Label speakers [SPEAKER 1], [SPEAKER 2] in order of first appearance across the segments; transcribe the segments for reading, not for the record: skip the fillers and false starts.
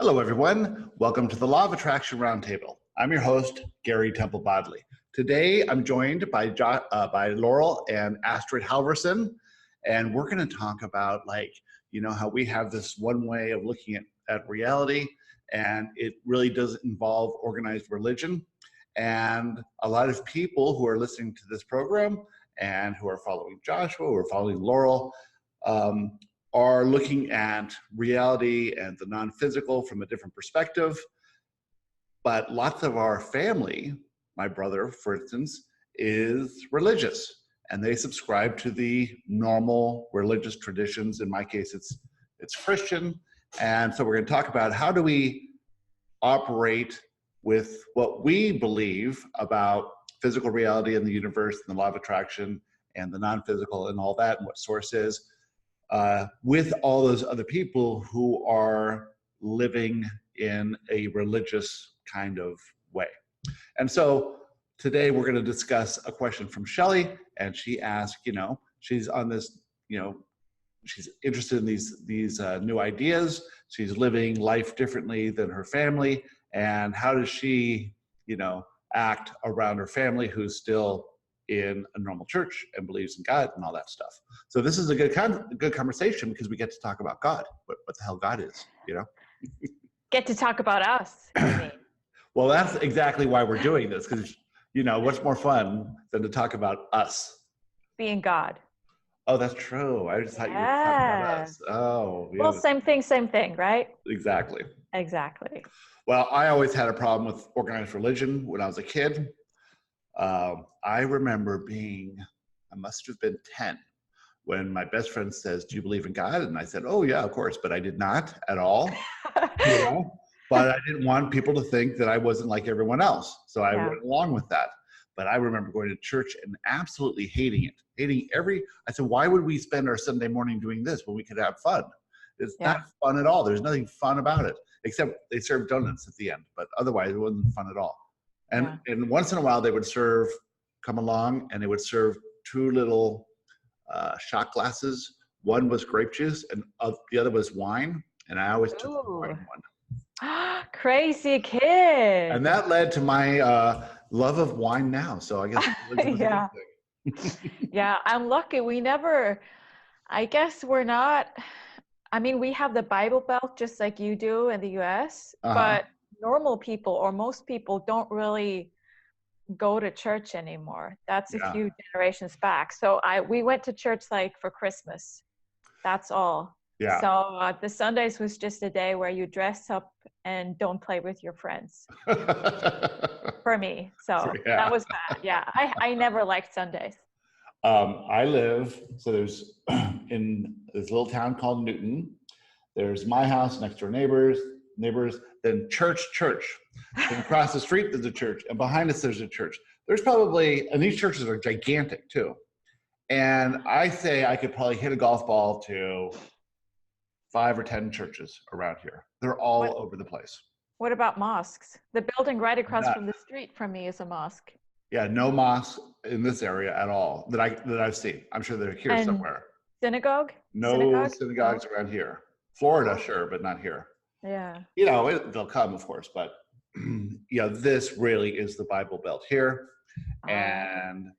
[SPEAKER 1] Hello, everyone. Welcome to the Law of Attraction Roundtable. I'm your host, Gary Temple Bodley. Today, I'm joined by Laurel and Astrid Halvorsen, and we're going to talk about, how we have this one way of looking at reality, and it really does involve organized religion. And a lot of people who are listening to this program and who are following Joshua, who are following Laurel, are looking at reality and the non-physical from a different perspective. But lots of our family, my brother, for instance, is religious, and they subscribe to the normal religious traditions. In my case, it's Christian. And so we're going to talk about how do we operate with what we believe about physical reality in the universe and the law of attraction and the non-physical and all that, and what source is, with all those other people who are living in a religious kind of way. And so today we're going to discuss a question from Shelley, and she asked, she's on this, she's interested in these new ideas. She's living life differently than her family, and how does she, act around her family who's still in a normal church and believes in God and all that stuff. So this is a good conversation because we get to talk about God, what the hell God is,
[SPEAKER 2] Get to talk about us, you mean.
[SPEAKER 1] Well, that's exactly why we're doing this, because, what's more fun than to talk about us?
[SPEAKER 2] Being God.
[SPEAKER 1] Oh, that's true. I just thought you were talking about us. Oh, yeah.
[SPEAKER 2] Well, same thing, right?
[SPEAKER 1] Exactly.
[SPEAKER 2] Well,
[SPEAKER 1] I always had a problem with organized religion when I was a kid. I remember I must have been 10 when my best friend says, "Do you believe in God?" And I said, "Oh yeah, of course," but I did not at all, but I didn't want people to think that I wasn't like everyone else. So I went along with that. But I remember going to church and absolutely hating it. I said, why would we spend our Sunday morning doing this when we could have fun? It's not fun at all. There's nothing fun about it, except they served donuts at the end, but otherwise it wasn't fun at all. And once in a while they would come along and they would serve two little shot glasses. One was grape juice and the other was wine. And I always took the wine one.
[SPEAKER 2] Crazy kid.
[SPEAKER 1] And that led to my love of wine now. So I guess
[SPEAKER 2] yeah. Yeah, I'm lucky. I guess we're not, we have the Bible Belt just like you do in the US, but normal people or most people don't really go to church anymore. That's a few generations back. So we went to church for Christmas. That's all.
[SPEAKER 1] Yeah.
[SPEAKER 2] So the Sundays was just a day where you dress up and don't play with your friends. For me. So that was bad. Yeah. I never liked Sundays.
[SPEAKER 1] I live, there's in this little town called Newton. There's my house, next door neighbors, then church. And across the street there's a church, and behind us there's a church. And these churches are gigantic too. And I say I could probably hit a golf ball to 5 or 10 churches around here. They're all over the place.
[SPEAKER 2] What about mosques? The building right across from the street from me is a mosque.
[SPEAKER 1] Yeah, no mosque in this area at all that I've seen. I'm sure they're here somewhere.
[SPEAKER 2] Synagogue?
[SPEAKER 1] No synagogues around here. Florida, sure, but not here.
[SPEAKER 2] Yeah.
[SPEAKER 1] They'll come, of course, but this really is the Bible Belt here. And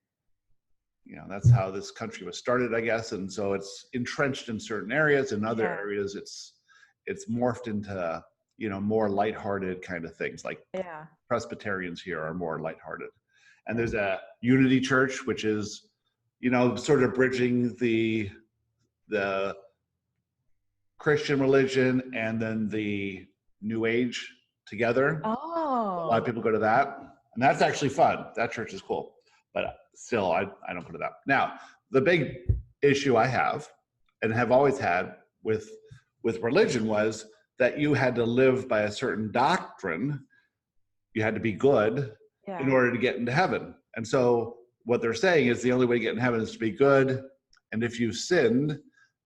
[SPEAKER 1] that's how this country was started, I guess. And so it's entrenched in certain areas. In other areas, it's morphed into, more lighthearted kind of things. Like Presbyterians here are more lighthearted. And there's a Unity Church, which is, sort of bridging the Christian religion and then the New Age together.
[SPEAKER 2] Oh.
[SPEAKER 1] A lot of people go to that. And that's actually fun. That church is cool. But still, I don't go to that. Now, the big issue I have and have always had with religion was that you had to live by a certain doctrine. You had to be good in order to get into heaven. And so what they're saying is the only way to get in heaven is to be good. And if you sinned,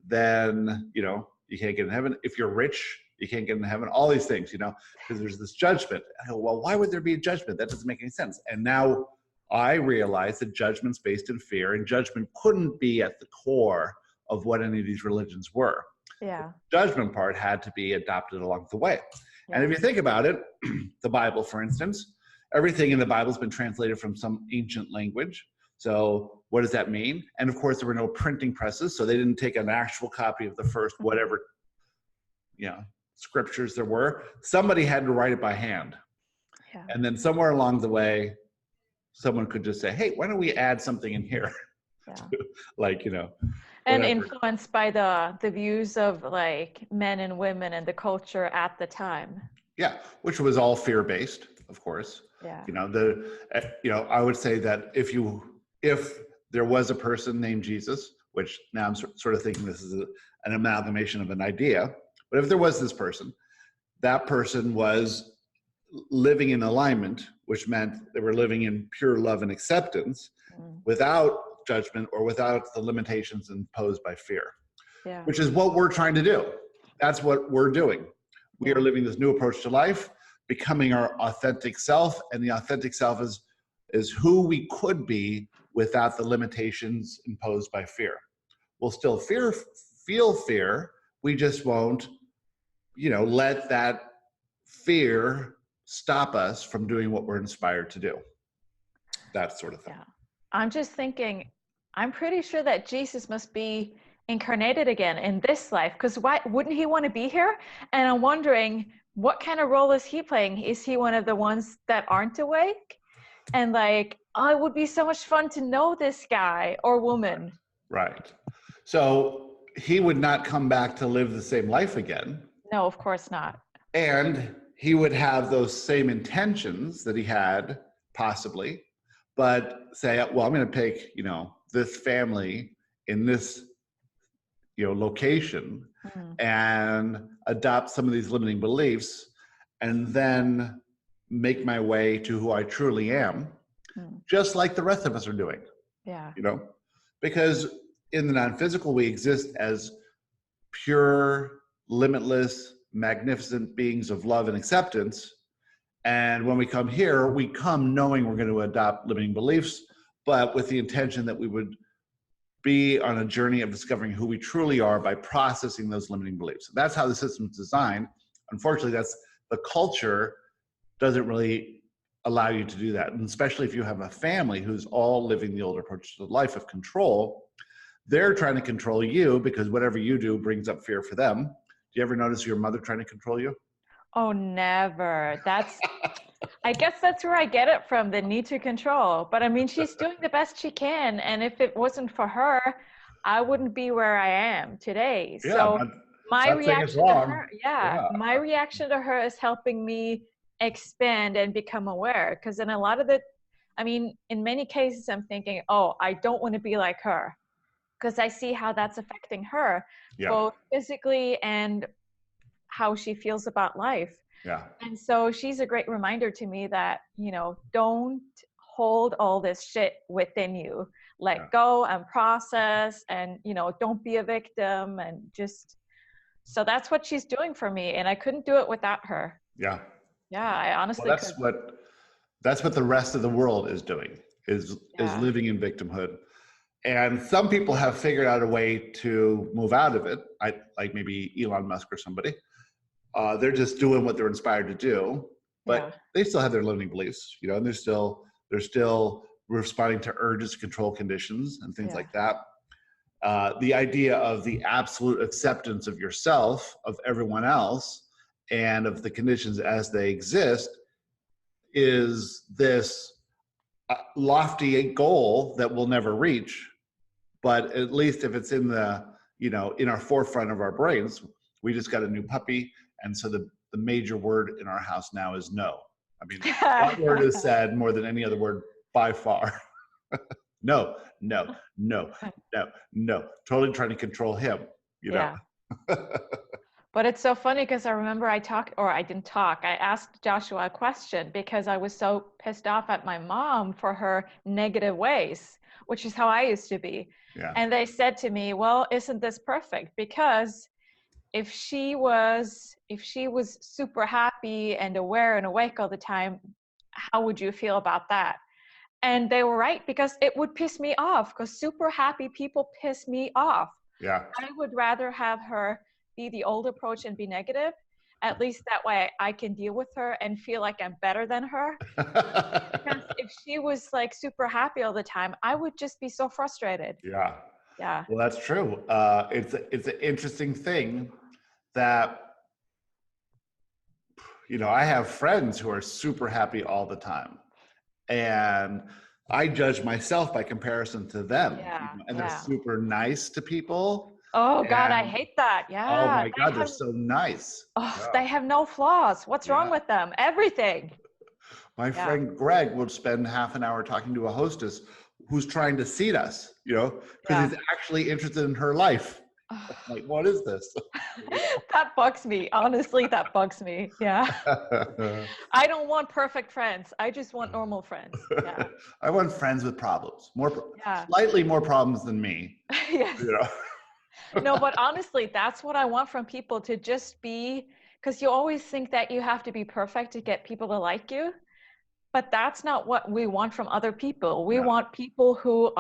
[SPEAKER 1] then, you can't get in heaven. If you're rich, you can't get into heaven. All these things, because there's this judgment. I go, well, why would there be a judgment? That doesn't make any sense. And now I realize that judgment's based in fear, and judgment couldn't be at the core of what any of these religions were.
[SPEAKER 2] Yeah.
[SPEAKER 1] The judgment part had to be adopted along the way. And if you think about it, the Bible, for instance, everything in the Bible has been translated from some ancient language. So what does that mean? And of course, there were no printing presses, so they didn't take an actual copy of the first whatever, scriptures there were. Somebody had to write it by hand.
[SPEAKER 2] Yeah.
[SPEAKER 1] And then somewhere along the way, someone could just say, hey, why don't we add something in here?
[SPEAKER 2] Yeah.
[SPEAKER 1] To,
[SPEAKER 2] and
[SPEAKER 1] whatever.
[SPEAKER 2] Influenced by the views of like men and women and the culture at the time.
[SPEAKER 1] Yeah, which was all fear-based, of course.
[SPEAKER 2] Yeah.
[SPEAKER 1] I would say that if there was a person named Jesus, which now I'm sort of thinking this is an amalgamation of an idea, but if there was this person, that person was living in alignment, which meant they were living in pure love and acceptance without judgment or without the limitations imposed by fear, which is what we're trying to do. That's what we're doing. We are living this new approach to life, becoming our authentic self, and the authentic self is who we could be without the limitations imposed by fear. We'll still feel fear, we just won't, let that fear stop us from doing what we're inspired to do. That sort of thing.
[SPEAKER 2] Yeah. I'm just thinking, I'm pretty sure that Jesus must be incarnated again in this life, because why wouldn't he want to be here? And I'm wondering, what kind of role is he playing? Is he one of the ones that aren't awake? And like, oh, it would be so much fun to know this guy or woman.
[SPEAKER 1] Right. So he would not come back to live the same life again.
[SPEAKER 2] No, of course not.
[SPEAKER 1] And he would have those same intentions that he had, possibly, but say, well, I'm going to pick, this family in this, location and adopt some of these limiting beliefs and then make my way to who I truly am, just like the rest of us are doing.
[SPEAKER 2] Yeah.
[SPEAKER 1] Because in the non-physical, we exist as pure, limitless, magnificent beings of love and acceptance. And when we come here, we come knowing we're going to adopt limiting beliefs, but with the intention that we would be on a journey of discovering who we truly are by processing those limiting beliefs. That's how the system's designed. Unfortunately, the culture doesn't really allow you to do that. And especially if you have a family who's all living the older approach to life of control, they're trying to control you because whatever you do brings up fear for them. Do you ever notice your mother trying to control you?
[SPEAKER 2] Oh, never. I guess that's where I get it from, the need to control. But I mean, she's doing the best she can. And if it wasn't for her, I wouldn't be where I am today.
[SPEAKER 1] Yeah,
[SPEAKER 2] so my reaction to her, my reaction to her is helping me expand and become aware. Because in in many cases, I'm thinking, oh, I don't want to be like her. Because I see how that's affecting her, both physically and how she feels about life.
[SPEAKER 1] Yeah.
[SPEAKER 2] And so she's a great reminder to me that, don't hold all this shit within you. Let go and process and, don't be a victim and so that's what she's doing for me. And I couldn't do it without her.
[SPEAKER 1] Yeah.
[SPEAKER 2] Yeah, I honestly
[SPEAKER 1] that's what the rest of the world is doing, is living in victimhood. And some people have figured out a way to move out of it, like maybe Elon Musk or somebody. They're just doing what they're inspired to do, but they still have their limiting beliefs, and they're still responding to urges, control conditions, and things like that. The idea of the absolute acceptance of yourself, of everyone else, and of the conditions as they exist is this lofty goal that we'll never reach. But at least if it's in in our forefront of our brains, we just got a new puppy. And so the major word in our house now is no. I mean, that word is said more than any other word by far. No. Totally trying to control him,
[SPEAKER 2] But it's so funny because I remember I asked Joshua a question because I was so pissed off at my mom for her negative ways, which is how I used to be.
[SPEAKER 1] Yeah.
[SPEAKER 2] And they said to me, well, isn't this perfect? Because if she was super happy and aware and awake all the time, how would you feel about that? And they were right, because it would piss me off, because super happy people piss me off.
[SPEAKER 1] Yeah.
[SPEAKER 2] I would rather have her be the old approach and be negative. At least that way I can deal with her and feel like I'm better than her. Because if she was like super happy all the time, I would just be so frustrated.
[SPEAKER 1] Yeah.
[SPEAKER 2] Yeah.
[SPEAKER 1] Well, that's true. It's an interesting thing that, you know, I have friends who are super happy all the time, and I judge myself by comparison to them.
[SPEAKER 2] Yeah.
[SPEAKER 1] And they're
[SPEAKER 2] Yeah.
[SPEAKER 1] super nice to people.
[SPEAKER 2] Oh God, I
[SPEAKER 1] And
[SPEAKER 2] hate that.
[SPEAKER 1] oh
[SPEAKER 2] Yeah.
[SPEAKER 1] my God, they're so nice.
[SPEAKER 2] Oh,
[SPEAKER 1] Yeah.
[SPEAKER 2] they have no flaws. What's wrong
[SPEAKER 1] Yeah.
[SPEAKER 2] with them? Everything.
[SPEAKER 1] My
[SPEAKER 2] Yeah.
[SPEAKER 1] friend Greg would spend half an hour talking to a hostess who's trying to seat us, you know, because
[SPEAKER 2] Yeah.
[SPEAKER 1] he's actually interested in her life. Like, what is this?
[SPEAKER 2] That bugs me. Honestly, that bugs me. Yeah. I don't want perfect friends. I just want normal friends. Yeah.
[SPEAKER 1] I want friends with problems,
[SPEAKER 2] Yeah.
[SPEAKER 1] slightly more problems than me.
[SPEAKER 2] Yes.
[SPEAKER 1] You know?
[SPEAKER 2] No, but honestly, that's what I want from people, to just be, because you always think that you have to be perfect to get people to like you. But that's not what we want from other people. We want people who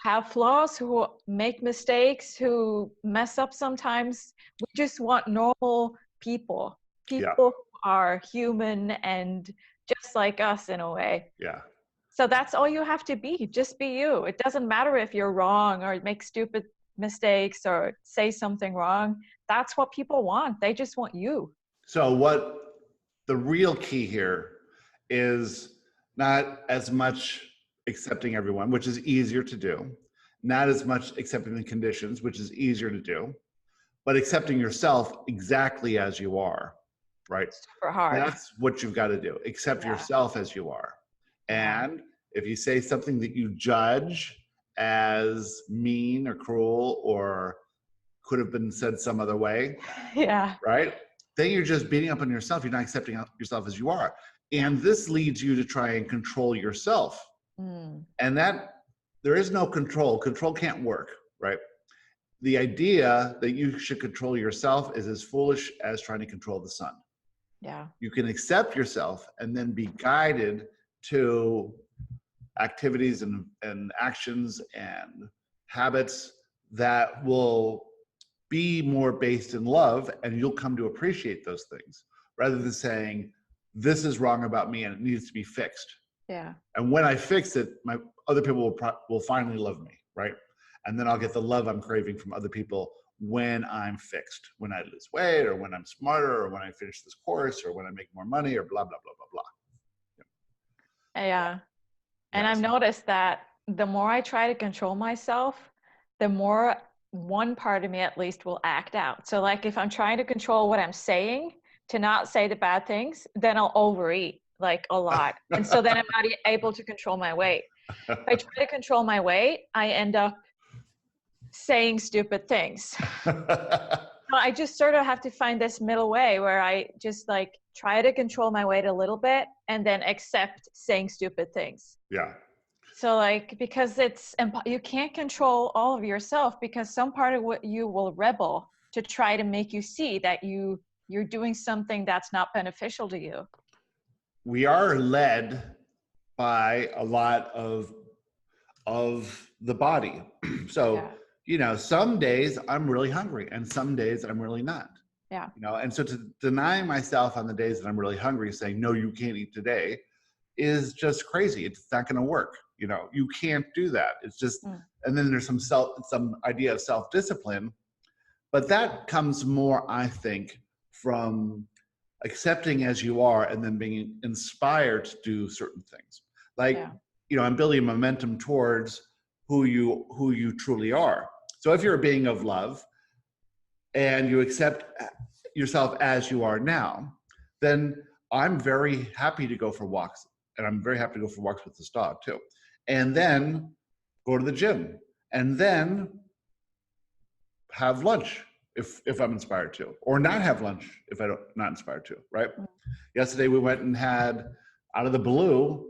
[SPEAKER 2] have flaws, who make mistakes, who mess up sometimes. We just want normal people,
[SPEAKER 1] Yeah.
[SPEAKER 2] who are human and just like us in a way.
[SPEAKER 1] Yeah.
[SPEAKER 2] So that's all you have to be. Just be you. It doesn't matter if you're wrong or make stupid mistakes or say something wrong. That's what people want. They just want you.
[SPEAKER 1] So what the real key here is not as much accepting everyone, which is easier to do, not as much accepting the conditions, which is easier to do, but accepting yourself exactly as you are, right?
[SPEAKER 2] Super hard.
[SPEAKER 1] That's what you've got to do. Accept yourself as you are. And if you say something that you judge as mean or cruel or could have been said some other way, right? Then you're just beating up on yourself. You're not accepting yourself as you are. And this leads you to try and control yourself. And that there is no control. Control can't work, right? The idea that you should control yourself is as foolish as trying to control the sun.
[SPEAKER 2] Yeah.
[SPEAKER 1] You can accept yourself and then be guided to activities and actions and habits that will be more based in love, and you'll come to appreciate those things rather than saying, this is wrong about me and it needs to be fixed.
[SPEAKER 2] Yeah.
[SPEAKER 1] And when I fix it, my other people will finally love me, right? And then I'll get the love I'm craving from other people when I'm fixed, when I lose weight or when I'm smarter or when I finish this course or when I make more money or blah, blah, blah, blah, blah.
[SPEAKER 2] Yeah. And I've noticed that the more I try to control myself, the more one part of me at least will act out. So like if I'm trying to control what I'm saying to not say the bad things, then I'll overeat like a lot. And so then I'm not able to control my weight. If I try to control my weight, I end up saying stupid things. So I just sort of have to find this middle way where I just like try to control my weight a little bit and then accept saying stupid things.
[SPEAKER 1] Yeah.
[SPEAKER 2] So like, because you can't control all of yourself, because some part of what you will rebel to try to make you see that you're doing something that's not beneficial to you.
[SPEAKER 1] We are led by a lot of the body. So, you know, some days I'm really hungry and some days I'm really not.
[SPEAKER 2] Yeah.
[SPEAKER 1] You know, and so to deny myself on the days that I'm really hungry, saying, no, you can't eat today, is just crazy. It's not going to work. You know, you can't do that. It's just, and then there's some idea of self-discipline, but that comes more, I think, from accepting as you are and then being inspired to do certain things. Like, you know, I'm building momentum towards who you truly are. So if you're a being of love and you accept yourself as you are now, then I'm very happy to go for walks, and I'm very happy to go for walks with this dog too. And then go to the gym, and then have lunch if I'm inspired to, or not have lunch if I'm not inspired to, right? Yesterday we went and had, out of the blue,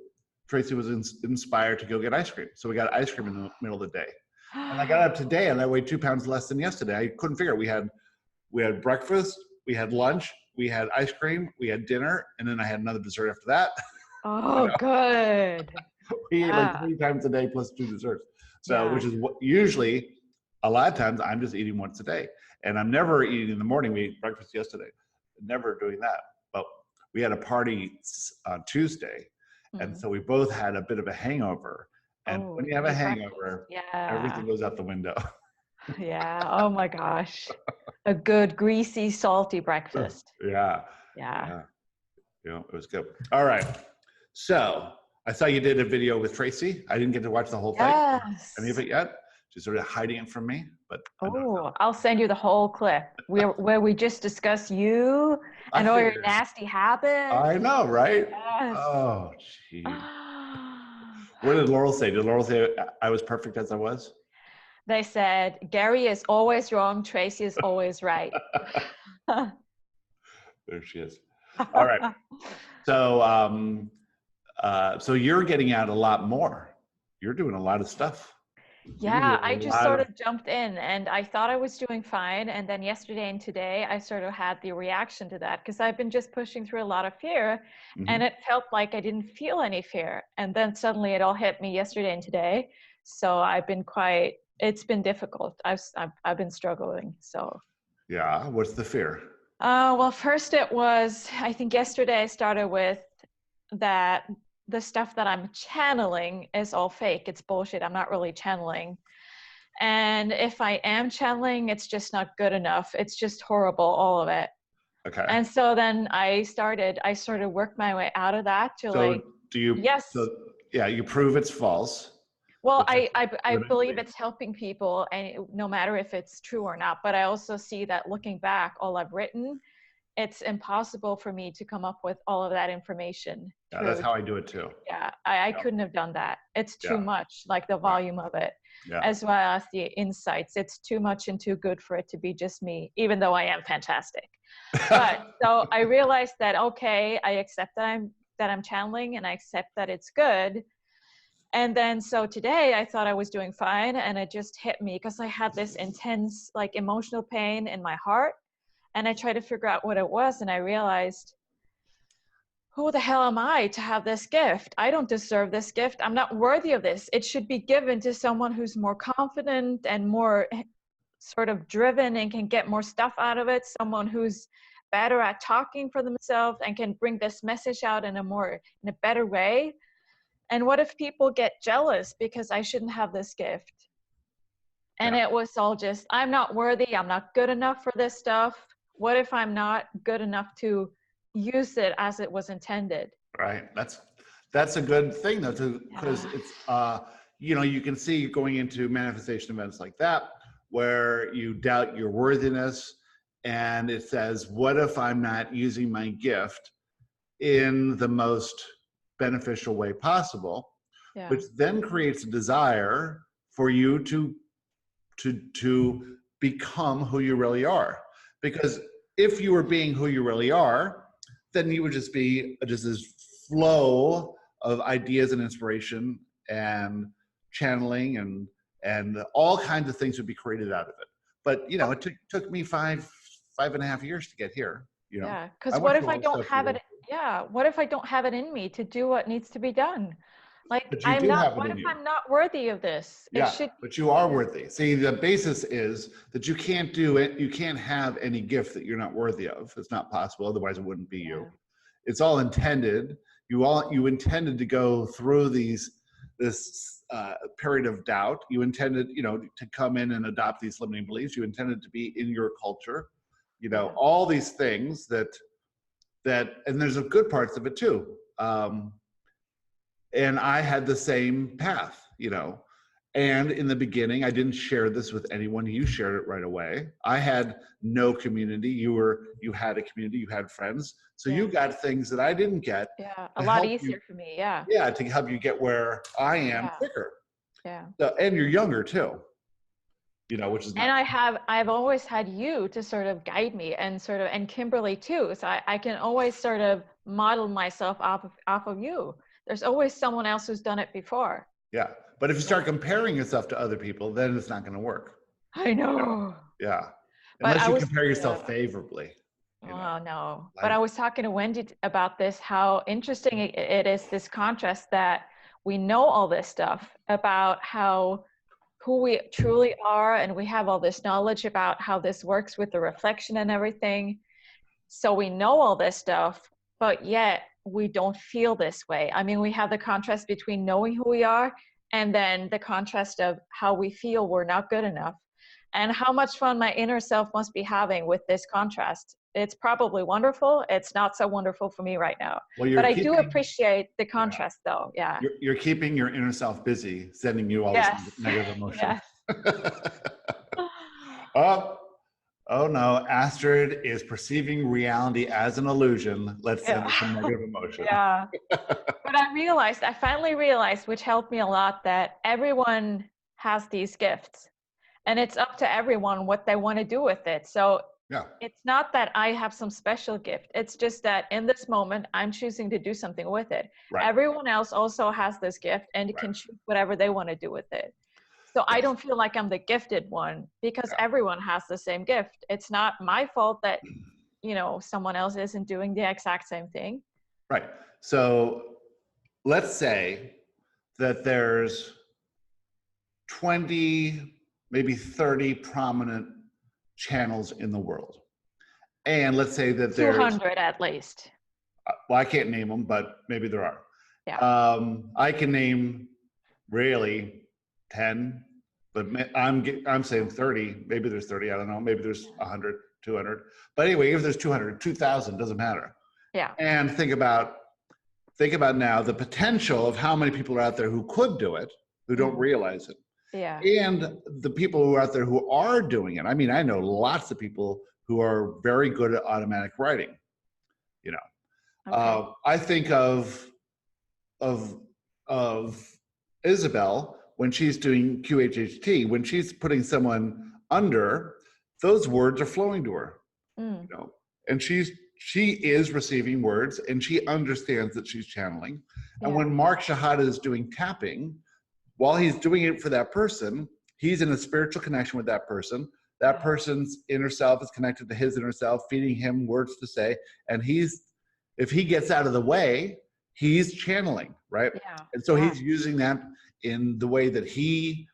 [SPEAKER 1] Tracy was inspired to go get ice cream. So we got ice cream in the middle of the day. And I got up today and I weighed 2 pounds less than yesterday. I couldn't figure it. We had breakfast, we had lunch, we had ice cream, we had dinner, and then I had another dessert after that.
[SPEAKER 2] Oh, good.
[SPEAKER 1] We ate like 3 times a day plus 2 desserts. So, which is what usually a lot of times I'm just eating once a day, and I'm never eating in the morning. We ate breakfast yesterday, never doing that. But we had a party on Tuesday, and so we both had a bit of a hangover. And when you have a hangover, everything goes out the window.
[SPEAKER 2] Yeah. Oh my gosh. A good greasy, salty breakfast.
[SPEAKER 1] Yeah.
[SPEAKER 2] Yeah.
[SPEAKER 1] You know, it was good. All right. So I saw you did a video with Tracy. I didn't get to watch the whole thing.
[SPEAKER 2] Yes.
[SPEAKER 1] Any of it yet? She's sort of hiding it from me, but
[SPEAKER 2] I'll send you the whole clip where we just discuss you and all your nasty habits.
[SPEAKER 1] I know, right?
[SPEAKER 2] Yes.
[SPEAKER 1] Oh, geez. What did Laurel say? Did Laurel say I was perfect as I was?
[SPEAKER 2] They said, Gary is always wrong, Tracy is always right.
[SPEAKER 1] There she is. All right. So, so you're getting out a lot more. You're doing a lot of stuff.
[SPEAKER 2] Yeah, I just sort of jumped in and I thought I was doing fine. And then yesterday and today, I sort of had the reaction to that because I've been just pushing through a lot of fear and it felt like I didn't feel any fear. And then suddenly it all hit me yesterday and today. So I've been it's been difficult. I've been struggling. So.
[SPEAKER 1] Yeah. What's the fear?
[SPEAKER 2] Well, first it was, I think yesterday I started with that the stuff that I'm channeling is all fake. It's bullshit. I'm not really channeling. And if I am channeling, it's just not good enough. It's just horrible, all of it.
[SPEAKER 1] Okay.
[SPEAKER 2] And so then I sort of worked my way out of that to yes.
[SPEAKER 1] So, yeah, you prove it's false.
[SPEAKER 2] Well, I believe it's helping people, and no matter if it's true or not. But I also see that looking back, all I've written, it's impossible for me to come up with all of that information.
[SPEAKER 1] Yeah, that's how I do it too.
[SPEAKER 2] Yeah, I couldn't have done that. It's too much, like the volume of it, as well as the insights. It's too much and too good for it to be just me, even though I am fantastic. But so I realized that, okay, I accept that I'm channeling and I accept that it's good. And then so today I thought I was doing fine and it just hit me because I had this intense like emotional pain in my heart. And I tried to figure out what it was, and I realized, who the hell am I to have this gift? I don't deserve this gift. I'm not worthy of this. It should be given to someone who's more confident and more sort of driven and can get more stuff out of it, someone who's better at talking for themselves and can bring this message out in a better way. And what if people get jealous because I shouldn't have this gift? And it was all just, I'm not worthy. I'm not good enough for this stuff. What if I'm not good enough to use it as it was intended?
[SPEAKER 1] Right. That's a good thing though, because it's you know, you can see going into manifestation events like that where you doubt your worthiness, and it says, what if I'm not using my gift in the most beneficial way possible? Which then creates a desire for you to become who you really are. Because if you were being who you really are, then you would just be just this flow of ideas and inspiration and channeling and all kinds of things would be created out of it. But you know, it took me five and a half years to get here. You know,
[SPEAKER 2] yeah. Because what if I don't have it? Yeah. What if I don't have it in me to do what needs to be done? Like I'm not. What if I'm not worthy of this?
[SPEAKER 1] Yeah, but you are worthy. See, the basis is that you can't do it. You can't have any gift that you're not worthy of. It's not possible. Otherwise, it wouldn't be you. It's all intended. You intended to go through this period of doubt. You intended, you know, to come in and adopt these limiting beliefs. You intended to be in your culture. You know, all these things that, and there's a good parts of it too. And I had the same path, you know, and in the beginning, I didn't share this with anyone. You shared it right away. I had no community. You had a community, you had friends. So you got things that I didn't get.
[SPEAKER 2] Yeah, a lot easier for me, yeah.
[SPEAKER 1] Yeah, to help you get where I am quicker.
[SPEAKER 2] Yeah.
[SPEAKER 1] So, and you're younger too, you know, which is nice.
[SPEAKER 2] And I've always had you to sort of guide me and Kimberly too. So I can always sort of model myself off of you. There's always someone else who's done it before.
[SPEAKER 1] Yeah. But if you start comparing yourself to other people, then it's not going to work.
[SPEAKER 2] I know.
[SPEAKER 1] Yeah. Unless you compare yourself favorably.
[SPEAKER 2] Oh, no. But I was talking to Wendy about this, how interesting it is, this contrast that we know all this stuff about who we truly are, and we have all this knowledge about how this works with the reflection and everything. So we know all this stuff, but yet we don't feel this way. I mean, we have the contrast between knowing who we are and then the contrast of how we feel we're not good enough, and how much fun my inner self must be having with this contrast. It's probably wonderful. It's not so wonderful for me right now.
[SPEAKER 1] Well,
[SPEAKER 2] but I do appreciate the contrast, though. Yeah.
[SPEAKER 1] You're keeping your inner self busy, sending you all
[SPEAKER 2] Yes.
[SPEAKER 1] this negative emotion.
[SPEAKER 2] Yes.
[SPEAKER 1] Oh no, Astrid is perceiving reality as an illusion. Let's send some negative emotion.
[SPEAKER 2] Yeah. But I finally realized, which helped me a lot, that everyone has these gifts. And it's up to everyone what they want to do with it. So it's not that I have some special gift. It's just that in this moment, I'm choosing to do something with it. Right. Everyone else also has this gift and can choose whatever they want to do with it. So I don't feel like I'm the gifted one, because everyone has the same gift. It's not my fault that, someone else isn't doing the exact same thing.
[SPEAKER 1] Right. So let's say that there's 20, maybe 30 prominent channels in the world. And let's say that there's
[SPEAKER 2] 200 at least.
[SPEAKER 1] Well, I can't name them, but maybe there are.
[SPEAKER 2] Yeah.
[SPEAKER 1] I can name really 10, but I'm saying 30. Maybe there's 30. I don't know. Maybe there's 100, 200. But anyway, if there's 200, 2,000, doesn't matter.
[SPEAKER 2] Yeah.
[SPEAKER 1] And think about now the potential of how many people are out there who could do it, who don't realize it.
[SPEAKER 2] Yeah.
[SPEAKER 1] And the people who are out there who are doing it. I mean, I know lots of people who are very good at automatic writing. Okay. I think of Isabel when she's doing QHHT, when she's putting someone under, those words are flowing to her. And she is receiving words, and she understands that she's channeling. And when Mark Shahada is doing tapping, while he's doing it for that person, he's in a spiritual connection with that person. That person's inner self is connected to his inner self, feeding him words to say. And if he gets out of the way, he's channeling, right? Yeah. And so he's using that in the way that he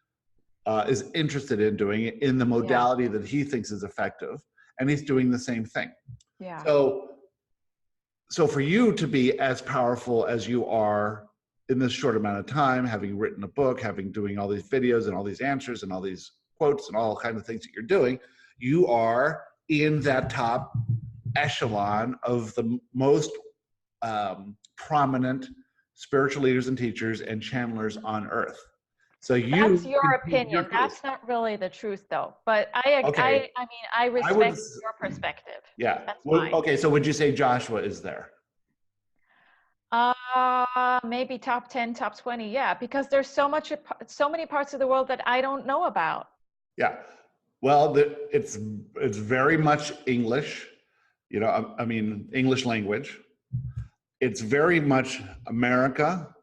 [SPEAKER 1] is interested in doing it, in the modality that he thinks is effective. And he's doing the same thing. Yeah. So for you to be as powerful as you are in this short amount of time, having written a book, doing all these videos and all these answers and all these quotes and all kinds of things that you're doing, you are in that top echelon of the most prominent spiritual leaders and teachers and channelers on earth. So
[SPEAKER 2] that's your opinion. That's not really the truth, though. But I respect your perspective.
[SPEAKER 1] Yeah. That's fine. Okay. So would you say Joshua is there?
[SPEAKER 2] Maybe top 10, top 20. Yeah, because there's so many parts of the world that I don't know about.
[SPEAKER 1] Yeah. Well, it's very much English. I mean, English language. It's very much America.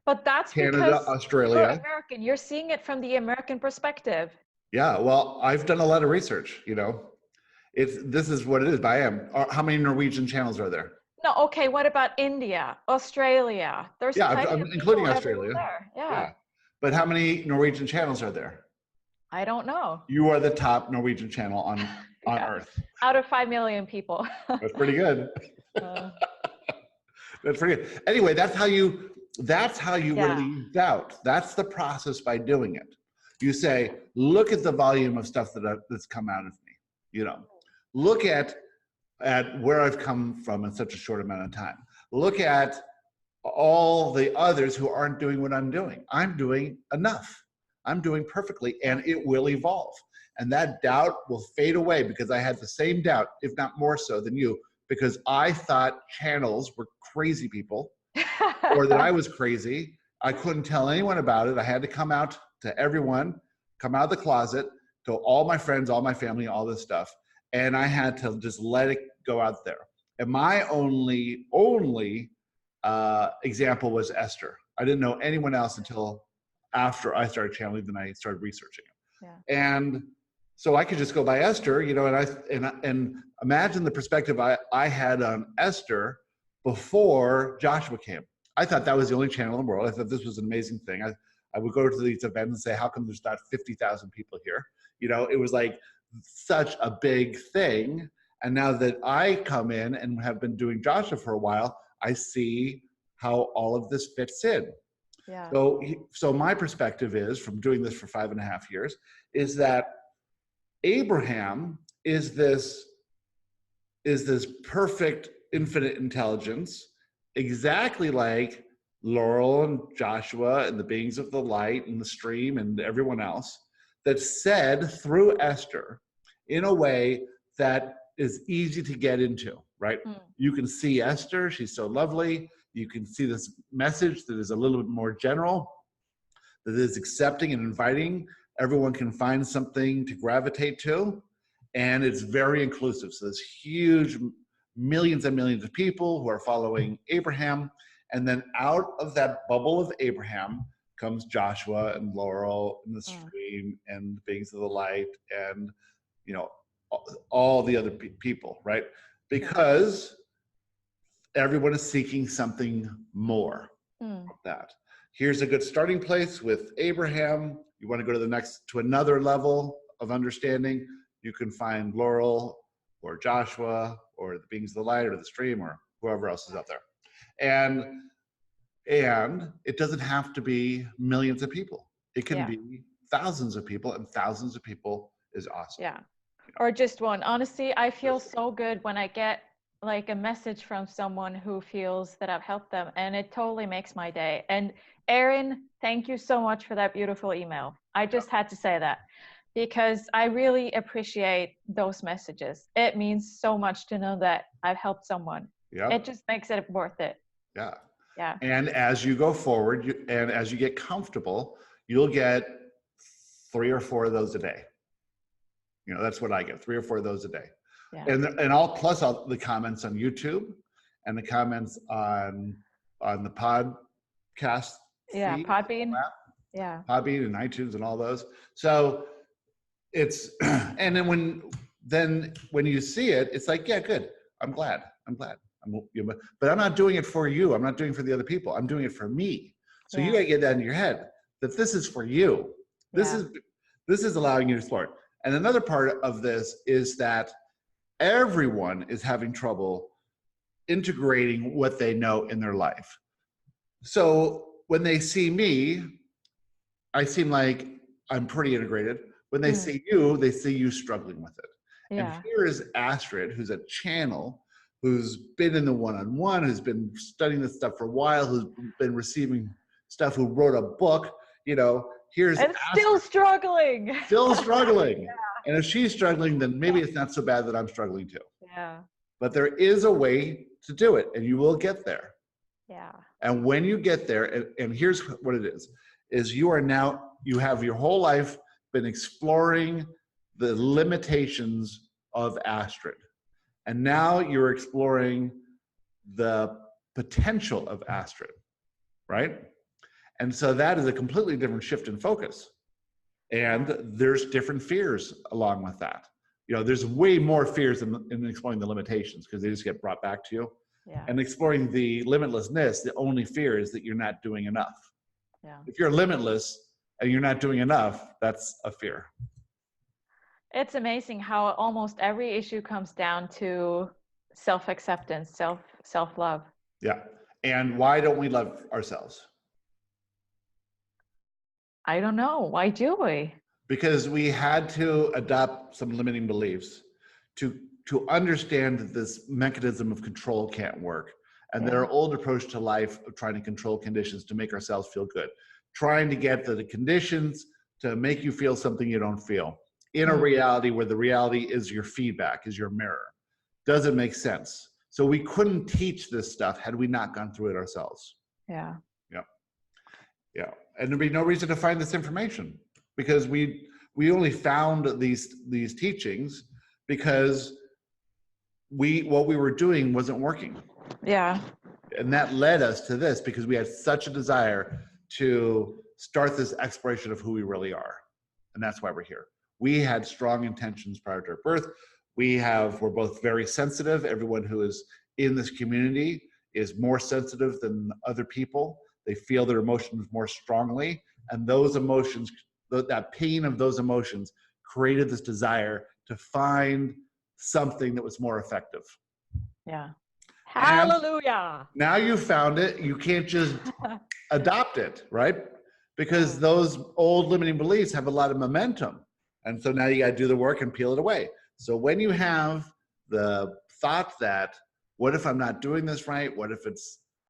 [SPEAKER 2] But that's
[SPEAKER 1] Canada,
[SPEAKER 2] because
[SPEAKER 1] Australia.
[SPEAKER 2] You're American. You're seeing it from the American perspective.
[SPEAKER 1] Yeah, well, I've done a lot of research. This is what it is. But I am. How many Norwegian channels are there?
[SPEAKER 2] No, okay. What about India, Australia? There's
[SPEAKER 1] including Australia.
[SPEAKER 2] Yeah.
[SPEAKER 1] But how many Norwegian channels are there?
[SPEAKER 2] I don't know.
[SPEAKER 1] You are the top Norwegian channel on Earth.
[SPEAKER 2] Out of 5 million people.
[SPEAKER 1] That's pretty good. That's pretty good. Anyway, that's how you relieve doubt. That's the process by doing it. You say, look at the volume of stuff that's come out of me. Look at where I've come from in such a short amount of time. Look at all the others who aren't doing what I'm doing. I'm doing enough. I'm doing perfectly, and it will evolve. And that doubt will fade away, because I had the same doubt, if not more so than you, because I thought channels were crazy people, or that I was crazy. I couldn't tell anyone about it. I had to come out to everyone, come out of the closet to all my friends, all my family, all this stuff. And I had to just let it go out there. And my only example was Esther. I didn't know anyone else until after I started channeling, then I started researching it. Yeah. And so I could just go by Esther, and imagine the perspective I had on Esther before Joshua came. I thought that was the only channel in the world. I thought this was an amazing thing. I would go to these events and say, how come there's not 50,000 people here? You know, it was like such a big thing. And now that I come in and have been doing Joshua for a while, I see how all of this fits in.
[SPEAKER 2] Yeah.
[SPEAKER 1] So my perspective is, from doing this for 5.5 years, is that Abraham is this perfect infinite intelligence, exactly like Laurel and Joshua and the beings of the light and the stream and everyone else, that said through Esther in a way that is easy to get into, right? You can see Esther, she's so lovely. You can see this message that is a little bit more general, that is accepting and inviting. Everyone can find something to gravitate to, and it's very inclusive. So there's huge millions and millions of people who are following Abraham, and then out of that bubble of Abraham comes Joshua and Laurel and the stream and the beings of the light and, you know, all the other people, right? Because everyone is seeking something more of that. Here's a good starting place with Abraham. You want to go to another level of understanding, you can find Laurel or Joshua or the beings of the light or the stream or whoever else is out there. And it doesn't have to be millions of people. It can be thousands of people, and thousands of people is awesome.
[SPEAKER 2] Yeah. Or just one. Honestly, I feel so good when I get like a message from someone who feels that I've helped them, and it totally makes my day. And Erin, thank you so much for that beautiful email. I just had to say that because I really appreciate those messages. It means so much to know that I've helped someone. It just makes it worth it.
[SPEAKER 1] Yeah.
[SPEAKER 2] Yeah.
[SPEAKER 1] And as you go forward and as you get comfortable, you'll get 3 or 4 of those a day. You know, that's what I get, 3 or 4 of those a day. Yeah. And I'll plus all the comments on YouTube and the comments on the podcast.
[SPEAKER 2] Yeah,
[SPEAKER 1] feed,
[SPEAKER 2] Podbean. Yeah.
[SPEAKER 1] Podbean and iTunes and all those. So it's, and then when you see it, it's like, yeah, good. I'm glad. But I'm not doing it for you. I'm not doing it for the other people. I'm doing it for me. So you got to get that in your head that this is for you. This is allowing you to explore it. And another part of this is that everyone is having trouble integrating what they know in their life. So when they see me, I seem like I'm pretty integrated. When they see you struggling with it. Yeah. And here is Astrid, who's a channel, who's been in the one-on-one, who's been studying this stuff for a while, who's been receiving stuff, who wrote a book, you know, here's
[SPEAKER 2] and
[SPEAKER 1] Astrid,
[SPEAKER 2] still struggling.
[SPEAKER 1] Still struggling. Yeah. And if she's struggling, then maybe it's not so bad that I'm struggling too.
[SPEAKER 2] Yeah.
[SPEAKER 1] But there is a way to do it, and you will get there.
[SPEAKER 2] Yeah.
[SPEAKER 1] And when you get there, and here's what it is you have your whole life been exploring the limitations of Astrid. And now you're exploring the potential of Astrid, right? And so that is a completely different shift in focus. And there's different fears along with that. You know, there's way more fears in exploring the limitations because they just get brought back to you. Yeah. And exploring the limitlessness, the only fear is that you're not doing enough. Yeah. If you're limitless and you're not doing enough, that's a fear.
[SPEAKER 2] It's amazing how almost every issue comes down to self-acceptance, self-love.
[SPEAKER 1] Yeah. And why don't we love ourselves?
[SPEAKER 2] I don't know. Why do we?
[SPEAKER 1] Because we had to adopt some limiting beliefs to understand that this mechanism of control can't work. And that our old approach to life of trying to control conditions to make ourselves feel good, trying to get the conditions to make you feel something you don't feel in a reality where the reality is your feedback, is your mirror, doesn't make sense. So we couldn't teach this stuff had we not gone through it ourselves.
[SPEAKER 2] Yeah.
[SPEAKER 1] Yeah. Yeah. And there'd be no reason to find this information because we only found these teachings because what we were doing wasn't working.
[SPEAKER 2] Yeah.
[SPEAKER 1] And that led us to this because we had such a desire to start this exploration of who we really are. And that's why we're here. We had strong intentions prior to our birth. We're both very sensitive. Everyone who is in this community is more sensitive than other people. They feel their emotions more strongly. And those emotions, that pain of those emotions created this desire to find something that was more effective.
[SPEAKER 2] Yeah.
[SPEAKER 1] And
[SPEAKER 2] Hallelujah.
[SPEAKER 1] now you found it, you can't just adopt it, right? Because those old limiting beliefs have a lot of momentum. And so now you got to do the work and peel it away. So when you have the thought that, what if I'm not doing this right? What if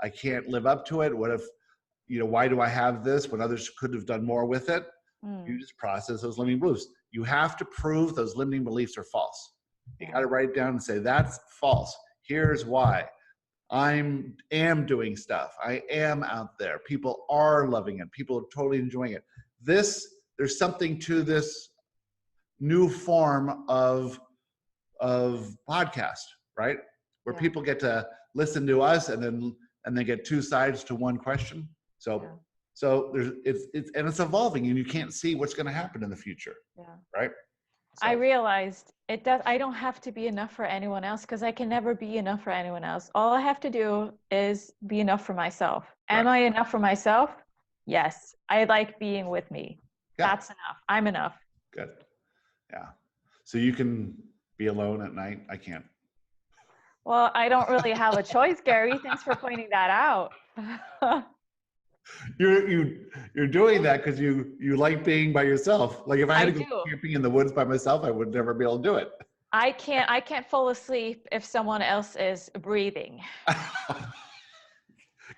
[SPEAKER 1] I can't live up to it? What if, why do I have this when others could have done more with it? You just process those limiting beliefs. You have to prove those limiting beliefs are false. You got to write it down and say, that's false. Here's why. I am doing stuff. I am out there. People are loving it. People are totally enjoying it. There's something to this new form of podcast, right? Where people get to listen to us and then get two sides to one question. So it's evolving, and you can't see what's going to happen in the future. Yeah. Right.
[SPEAKER 2] So. I realized I don't have to be enough for anyone else, because I can never be enough for anyone else. All I have to do is be enough for myself. Right. Am I enough for myself? Yes. I like being with me. Yeah. That's enough. I'm enough.
[SPEAKER 1] Good. Yeah. So you can be alone at night. I can't.
[SPEAKER 2] Well, I don't really have a choice, Gary. Thanks for pointing that out.
[SPEAKER 1] You're doing that because you like being by yourself. Like if I had to go camping in the woods by myself, I would never be able to do it.
[SPEAKER 2] I can't fall asleep if someone else is breathing.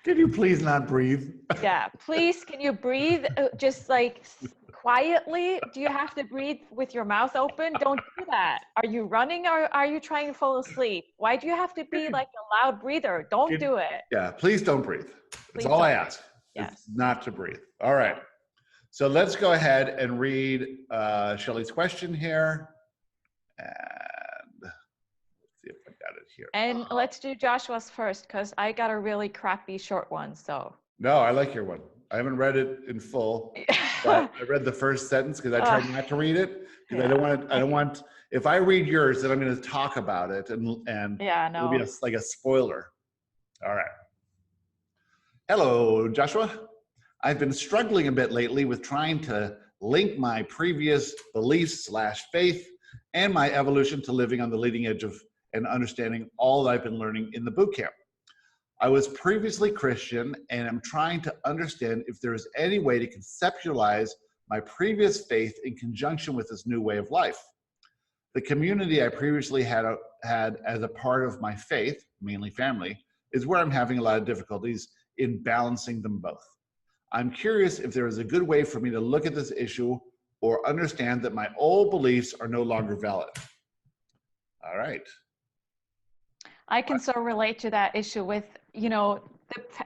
[SPEAKER 1] Can you please not breathe?
[SPEAKER 2] Yeah, please. Can you breathe just like quietly? Do you have to breathe with your mouth open? Don't do that. Are you running or are you trying to fall asleep? Why do you have to be like a loud breather? Don't do it.
[SPEAKER 1] Yeah, please don't breathe. That's all I ask. Yes. Not to breathe. All right. So let's go ahead and read Shelley's question here. And let's see if I got it here.
[SPEAKER 2] And let's do Joshua's first, because I got a really crappy short one. So.
[SPEAKER 1] No, I like your one. I haven't read it in full, but I read the first sentence because I tried not to read it. Because I don't want, if I read yours, then I'm going to talk about it and it'll be like a spoiler. All right. Hello, Joshua. I've been struggling a bit lately with trying to link my previous beliefs/faith and my evolution to living on the leading edge of and understanding all that I've been learning in the boot camp. I was previously Christian, and I'm trying to understand if there is any way to conceptualize my previous faith in conjunction with this new way of life. The community I previously had as a part of my faith, mainly family, is where I'm having a lot of difficulties in balancing them both. I'm curious if there is a good way for me to look at this issue or understand that my old beliefs are no longer valid. All right.
[SPEAKER 2] I can so relate to that issue with,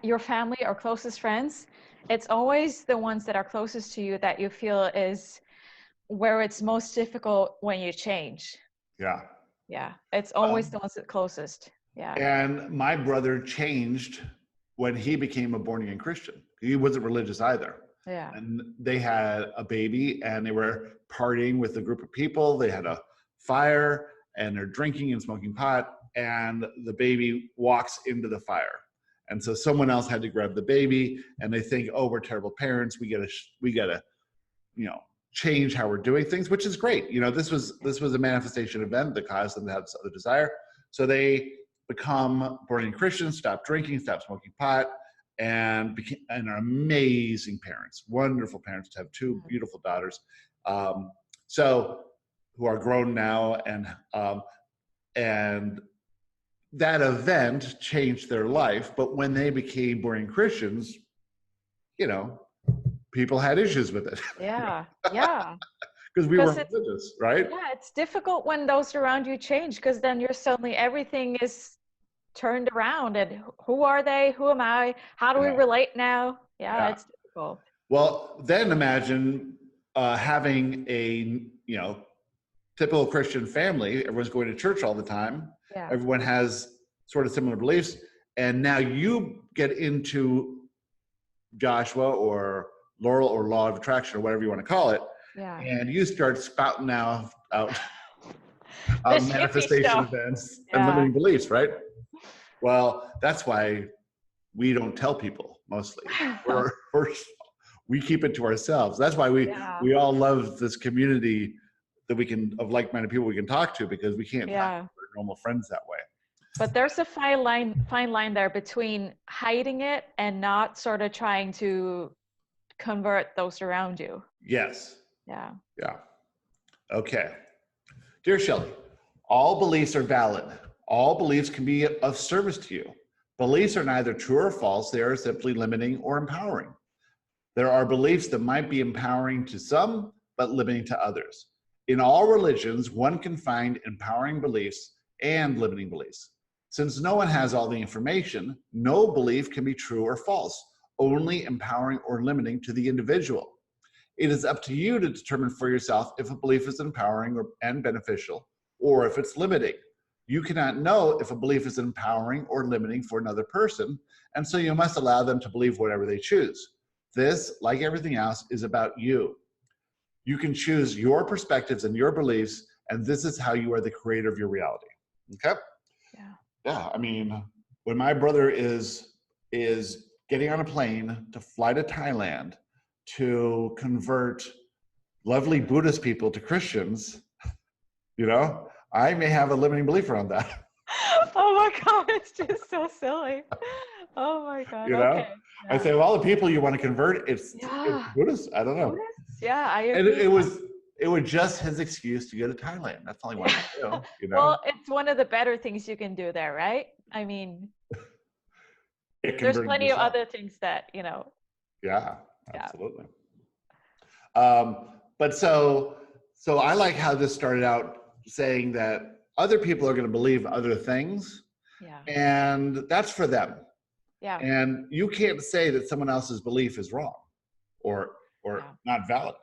[SPEAKER 2] your family or closest friends. It's always the ones that are closest to you that you feel is where it's most difficult when you change.
[SPEAKER 1] Yeah.
[SPEAKER 2] Yeah. It's always the ones that closest. Yeah.
[SPEAKER 1] And my brother changed when he became a born-again Christian. He wasn't religious either.
[SPEAKER 2] Yeah.
[SPEAKER 1] And they had a baby and they were partying with a group of people. They had a fire and they're drinking and smoking pot, and the baby walks into the fire. And so someone else had to grab the baby, and they think, oh, we're terrible parents. We gotta, change how we're doing things, which is great. This was a manifestation event that caused them to have this other desire. So they become born-again Christians, stop drinking, stop smoking pot, and are amazing parents, wonderful parents to have two beautiful daughters. Who are grown now, and that event changed their life. But when they became born-again Christians, people had issues with it.
[SPEAKER 2] Yeah, yeah.
[SPEAKER 1] Because we were religious, right?
[SPEAKER 2] Yeah, it's difficult when those around you change, because then you're suddenly, everything is turned around, and who are they? Who am I? How do we relate now? Yeah, it's difficult.
[SPEAKER 1] Well, then imagine having a, typical Christian family. Everyone's going to church all the time. Yeah. Everyone has sort of similar beliefs. And now you get into Joshua or Laurel or law of attraction or whatever you want to call it. Yeah. And you start spouting out manifestation events and limiting beliefs, right? Well, that's why we don't tell people mostly. we keep it to ourselves. That's why we all love this community that we can, of like-minded people we can talk to, because we can't talk to our normal friends that way.
[SPEAKER 2] But there's a fine line there between hiding it and not sort of trying to convert those around you.
[SPEAKER 1] Yes.
[SPEAKER 2] Yeah.
[SPEAKER 1] Yeah. Okay. Dear Shelley, all beliefs are valid. All beliefs can be of service to you. Beliefs are neither true or false. They are simply limiting or empowering. There are beliefs that might be empowering to some, but limiting to others. In all religions, one can find empowering beliefs and limiting beliefs. Since no one has all the information, no belief can be true or false, only empowering or limiting to the individual. It is up to you to determine for yourself if a belief is empowering and beneficial, or if it's limiting. You cannot know if a belief is empowering or limiting for another person, and so you must allow them to believe whatever they choose. This, like everything else, is about you. You can choose your perspectives and your beliefs, and this is how you are the creator of your reality. Okay? Yeah, I mean, when my brother is getting on a plane to fly to Thailand to convert lovely Buddhist people to Christians, you know, I may have a limiting belief around that.
[SPEAKER 2] Oh my God, it's just so silly. Oh my God.
[SPEAKER 1] You know,
[SPEAKER 2] okay.
[SPEAKER 1] I say of all the people you want to convert, it's Buddhists. I don't know.
[SPEAKER 2] Buddhists? Yeah, I agree.
[SPEAKER 1] And it was just his excuse to go to Thailand. That's all he wanted to do. You know.
[SPEAKER 2] Well, it's one of the better things you can do there, right? I mean, there's plenty of other things that, you know.
[SPEAKER 1] Yeah, absolutely. But so I like how this started out saying that other people are going to believe other things, and that's for them. Yeah. And you can't say that someone else's belief is wrong or not valid,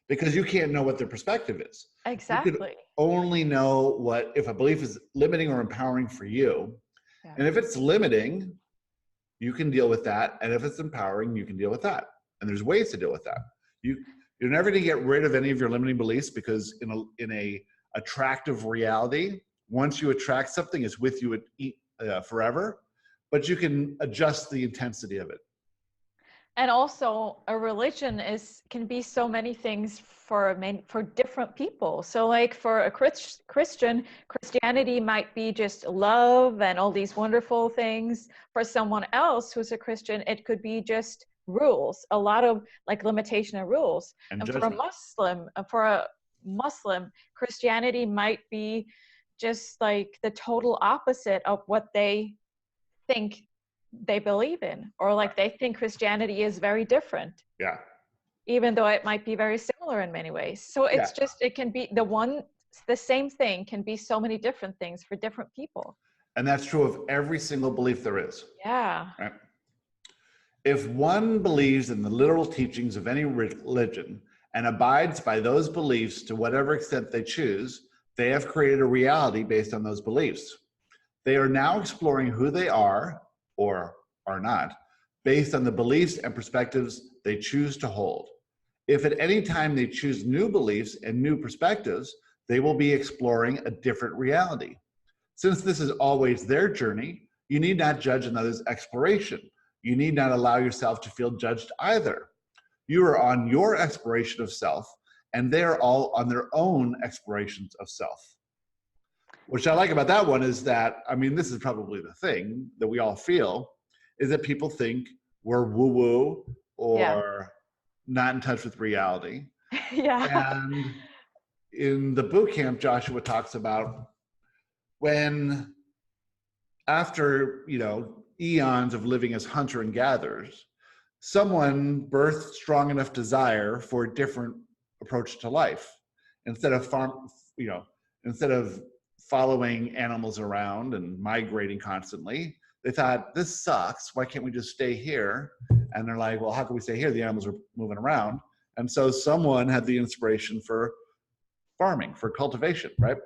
[SPEAKER 1] because you can't know what their perspective is.
[SPEAKER 2] Exactly.
[SPEAKER 1] You could only know if a belief is limiting or empowering for you. Yeah. And if it's limiting, you can deal with that. And if it's empowering, you can deal with that. And there's ways to deal with that. You're never going to get rid of any of your limiting beliefs, because in a attractive reality, once you attract something, it's with you forever. But you can adjust the intensity of it.
[SPEAKER 2] And also, a religion can be so many things for different people. So like for a Christian, Christianity might be just love and all these wonderful things. For someone else who's a Christian, it could be just rules, a lot of like limitation of rules. And for a Muslim, Christianity might be just like the total opposite of what they think they believe in, or like they think Christianity is very different. Yeah. Even though it might be very similar in many ways. So it's just, it can be the same thing can be so many different things for different people.
[SPEAKER 1] And that's true of every single belief there is.
[SPEAKER 2] Yeah.
[SPEAKER 1] Right? If one believes in the literal teachings of any religion and abides by those beliefs to whatever extent they choose, they have created a reality based on those beliefs. They are now exploring who they are or are not, based on the beliefs and perspectives they choose to hold. If at any time they choose new beliefs and new perspectives, they will be exploring a different reality. Since this is always their journey, you need not judge another's exploration. You need not allow yourself to feel judged either. You are on your exploration of self, and they are all on their own explorations of self. What I like about that one is that, I mean, this is probably the thing that we all feel, is that people think we're woo-woo or not in touch with reality.
[SPEAKER 2] Yeah.
[SPEAKER 1] And in the boot camp, Joshua talks about when, after, eons of living as hunter and gatherers, someone birthed strong enough desire for a different approach to life. Instead of following animals around and migrating constantly, they thought, this sucks. Why can't we just stay here? And they're like, well, how can we stay here? The animals are moving around. And so someone had the inspiration for farming, for cultivation, right?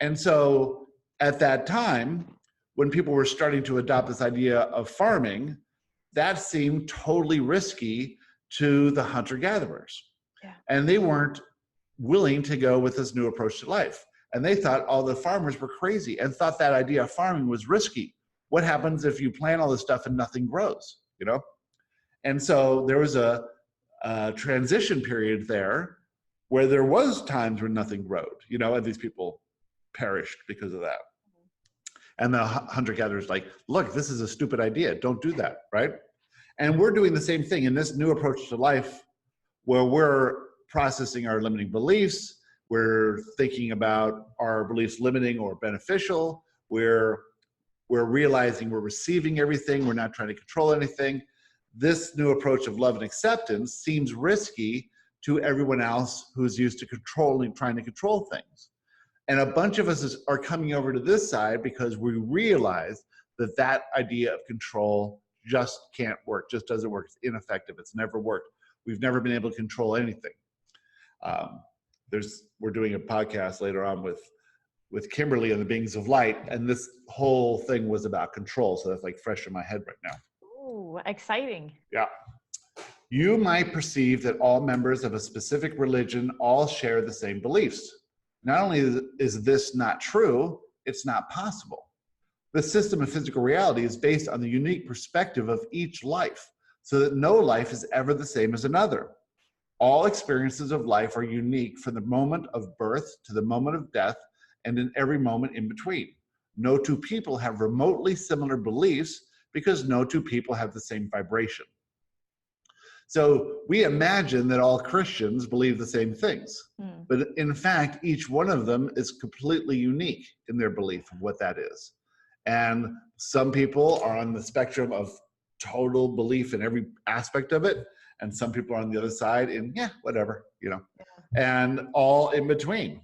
[SPEAKER 1] And so at that time, when people were starting to adopt this idea of farming, that seemed totally risky to the hunter-gatherers. Yeah. And they weren't willing to go with this new approach to life. And they thought all the farmers were crazy and thought that idea of farming was risky. What happens if you plant all this stuff and nothing grows, And so there was a transition period there where there was times when nothing growed, and these people perished because of that. And the hunter-gatherers like, look, this is a stupid idea. Don't do that, right? And we're doing the same thing in this new approach to life where we're processing our limiting beliefs. We're thinking about our beliefs limiting or beneficial. We're realizing we're receiving everything. We're not trying to control anything. This new approach of love and acceptance seems risky to everyone else who's used to trying to control things. And a bunch of us are coming over to this side because we realize that that idea of control just can't work, just doesn't work. It's ineffective. It's never worked. We've never been able to control anything. We're doing a podcast later on with Kimberly and the Beings of Light, and this whole thing was about control. So that's like fresh in my head right now.
[SPEAKER 2] Ooh, exciting.
[SPEAKER 1] Yeah. You might perceive that all members of a specific religion all share the same beliefs. Not only is this not true, it's not possible. The system of physical reality is based on the unique perspective of each life, so that no life is ever the same as another. All experiences of life are unique from the moment of birth to the moment of death, and in every moment in between. No two people have remotely similar beliefs because no two people have the same vibration. So we imagine that all Christians believe the same things, but in fact, each one of them is completely unique in their belief of what that is. And some people are on the spectrum of total belief in every aspect of it, and some people are on the other side in, whatever, and all in between.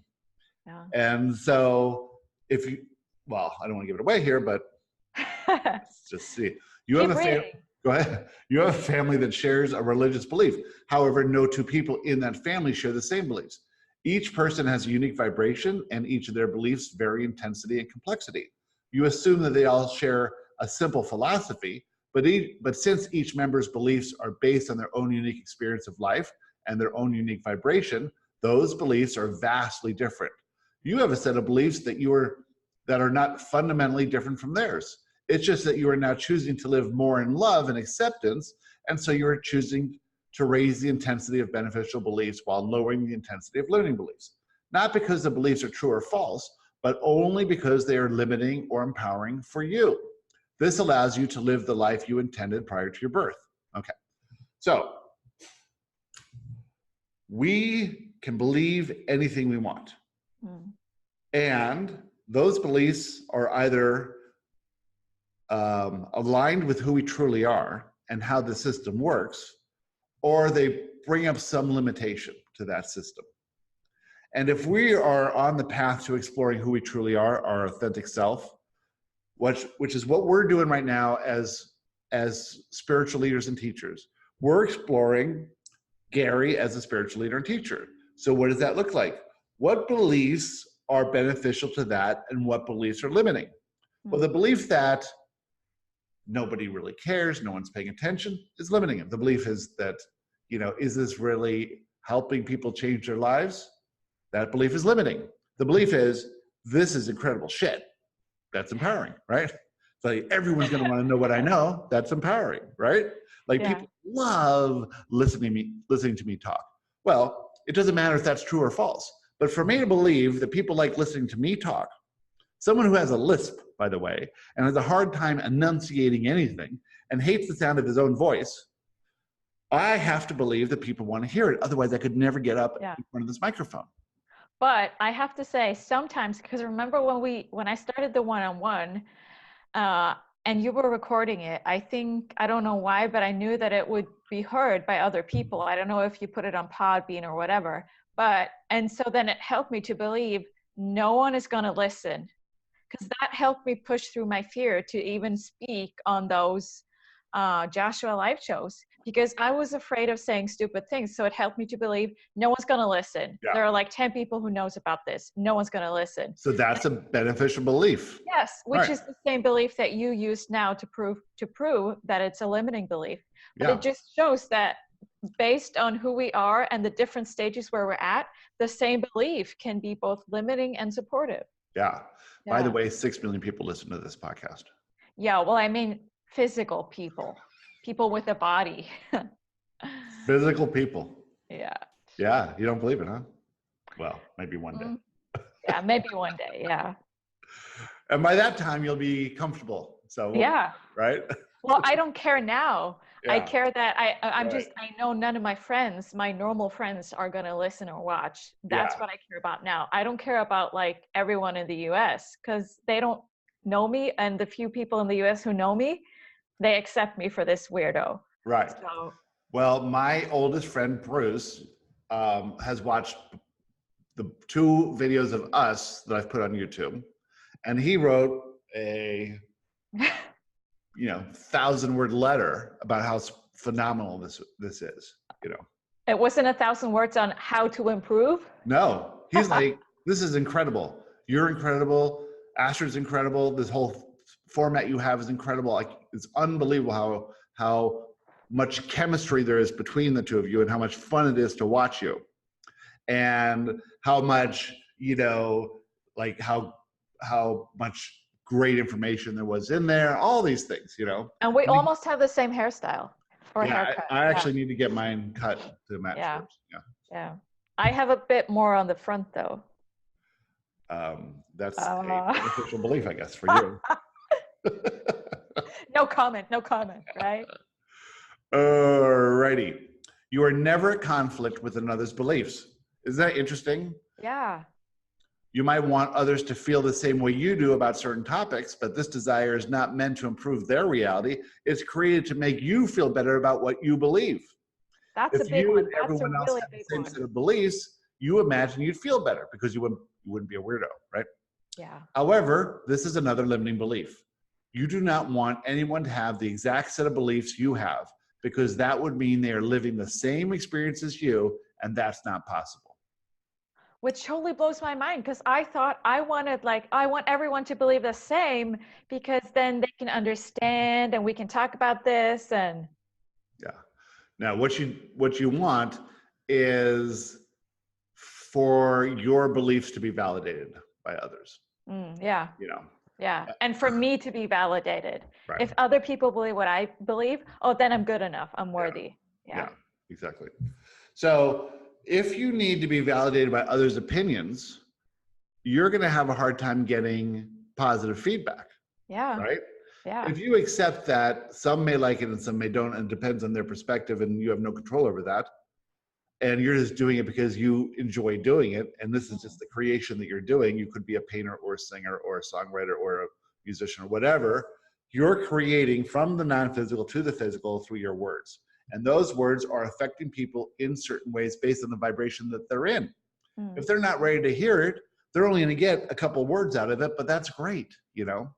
[SPEAKER 1] Yeah. And so I don't want to give it away here, but let's just see. You have Go ahead. You have a family that shares a religious belief. However, no two people in that family share the same beliefs. Each person has a unique vibration, and each of their beliefs vary in intensity and complexity. You assume that they all share a simple philosophy, but since each member's beliefs are based on their own unique experience of life and their own unique vibration, those beliefs are vastly different. You have a set of beliefs that are not fundamentally different from theirs. It's just that you are now choosing to live more in love and acceptance, and so you are choosing to raise the intensity of beneficial beliefs while lowering the intensity of limiting beliefs. Not because the beliefs are true or false, but only because they are limiting or empowering for you. This allows you to live the life you intended prior to your birth. Okay, so we can believe anything we want. And those beliefs are either aligned with who we truly are and how the system works, or they bring up some limitation to that system. And if we are on the path to exploring who we truly are, our authentic self, which is what we're doing right now as spiritual leaders and teachers, we're exploring Gary as a spiritual leader and teacher. So what does that look like? What beliefs are beneficial to that, and what beliefs are limiting? Well, the belief that nobody really cares, no one's paying attention, is limiting him. The belief is that, is this really helping people change their lives? That belief is limiting. The belief is, this is incredible shit. That's empowering, right? It's like, everyone's going to want to know what I know. That's empowering, right? People love listening to me talk. Well, it doesn't matter if that's true or false. But for me to believe that people like listening to me talk, someone who has a lisp, by the way, and has a hard time enunciating anything and hates the sound of his own voice, I have to believe that people want to hear it. Otherwise, I could never get up in front of this microphone.
[SPEAKER 2] But I have to say, sometimes, because remember when I started the one-on-one, and you were recording it, I don't know why, but I knew that it would be heard by other people. I don't know if you put it on Podbean or whatever, and so then it helped me to believe no one is going to listen, because that helped me push through my fear to even speak on those Joshua live shows, because I was afraid of saying stupid things. So it helped me to believe no one's going to listen. Yeah. There are like 10 people who knows about this. No one's going to listen.
[SPEAKER 1] So that's a beneficial belief.
[SPEAKER 2] Yes, which is the same belief that you use now to prove that it's a limiting belief. But it just shows that based on who we are and the different stages where we're at, the same belief can be both limiting and supportive.
[SPEAKER 1] Yeah. By the way, 6 million people listen to this podcast.
[SPEAKER 2] Yeah, well, I mean, physical people with a body.
[SPEAKER 1] Physical people.
[SPEAKER 2] Yeah.
[SPEAKER 1] Yeah, you don't believe it, huh? Well, maybe one day.
[SPEAKER 2] Yeah, maybe one day. Yeah.
[SPEAKER 1] And by that time, you'll be comfortable. So,
[SPEAKER 2] Yeah.
[SPEAKER 1] right?
[SPEAKER 2] Well, I don't care now. I
[SPEAKER 1] Yeah,
[SPEAKER 2] care that I'm
[SPEAKER 1] right.
[SPEAKER 2] just, I know none of my friends, my normal friends are going to listen or watch. That's
[SPEAKER 1] Yeah,
[SPEAKER 2] what I care about now. I don't care about like everyone in the US because they don't know me. And the few people in the US who know me, they accept me for this weirdo.
[SPEAKER 1] right.
[SPEAKER 2] So,
[SPEAKER 1] Well, my oldest friend, Bruce, has watched the 2 videos of us that I've put on YouTube. And he wrote a 1,000-word letter about how phenomenal this is.
[SPEAKER 2] it wasn't 1,000 words on how to improve.
[SPEAKER 1] No, he's like, this is incredible. You're incredible. Astrid's incredible. This whole format you have is incredible. Like, it's unbelievable how much chemistry there is between the two of you and how much fun it is to watch you, and how much like how much great information there was in there. All these things.
[SPEAKER 2] And we almost have the same hairstyle or
[SPEAKER 1] Yeah,
[SPEAKER 2] haircut.
[SPEAKER 1] I actually need to get mine cut to match
[SPEAKER 2] Yeah.
[SPEAKER 1] yours. Yeah.
[SPEAKER 2] Yeah. I have a bit more on the front though.
[SPEAKER 1] That's a beneficial belief, I guess, for you.
[SPEAKER 2] No comment, right?
[SPEAKER 1] Alrighty. You are never at conflict with another's beliefs. Isn't that interesting?
[SPEAKER 2] Yeah.
[SPEAKER 1] You might want others to feel the same way you do about certain topics, but this desire is not meant to improve their reality. It's created to make you feel better about what you believe.
[SPEAKER 2] That's a
[SPEAKER 1] If
[SPEAKER 2] big
[SPEAKER 1] you
[SPEAKER 2] one.
[SPEAKER 1] and
[SPEAKER 2] That's a
[SPEAKER 1] everyone else
[SPEAKER 2] really
[SPEAKER 1] had the
[SPEAKER 2] big
[SPEAKER 1] same
[SPEAKER 2] one.
[SPEAKER 1] set of beliefs, you imagine you'd feel better because you wouldn't be a weirdo, right?
[SPEAKER 2] Yeah.
[SPEAKER 1] However, this is another limiting belief. You do not want anyone to have the exact set of beliefs you have, because that would mean they are living the same experience as you, and that's not possible.
[SPEAKER 2] Which totally blows my mind, because I thought I want everyone to believe the same, because then they can understand and we can talk about this. And
[SPEAKER 1] yeah. Now, what you want is for your beliefs to be validated by others.
[SPEAKER 2] Yeah. Yeah. And for me to be validated.
[SPEAKER 1] Right.
[SPEAKER 2] If other people believe what I believe, then I'm good enough. I'm worthy.
[SPEAKER 1] Yeah, exactly. So if you need to be validated by others' opinions, you're going to have a hard time getting positive feedback.
[SPEAKER 2] Yeah.
[SPEAKER 1] Right?
[SPEAKER 2] Yeah.
[SPEAKER 1] If you accept that some may like it and some may don't, and it depends on their perspective, and you have no control over that, and you're just doing it because you enjoy doing it, and this is just the creation that you're doing. You could be a painter or a singer or a songwriter or a musician or whatever. You're creating from the non-physical to the physical through your words. And those words are affecting people in certain ways based on the vibration that they're in. If they're not ready to hear it, they're only going to get a couple words out of it, but that's great, No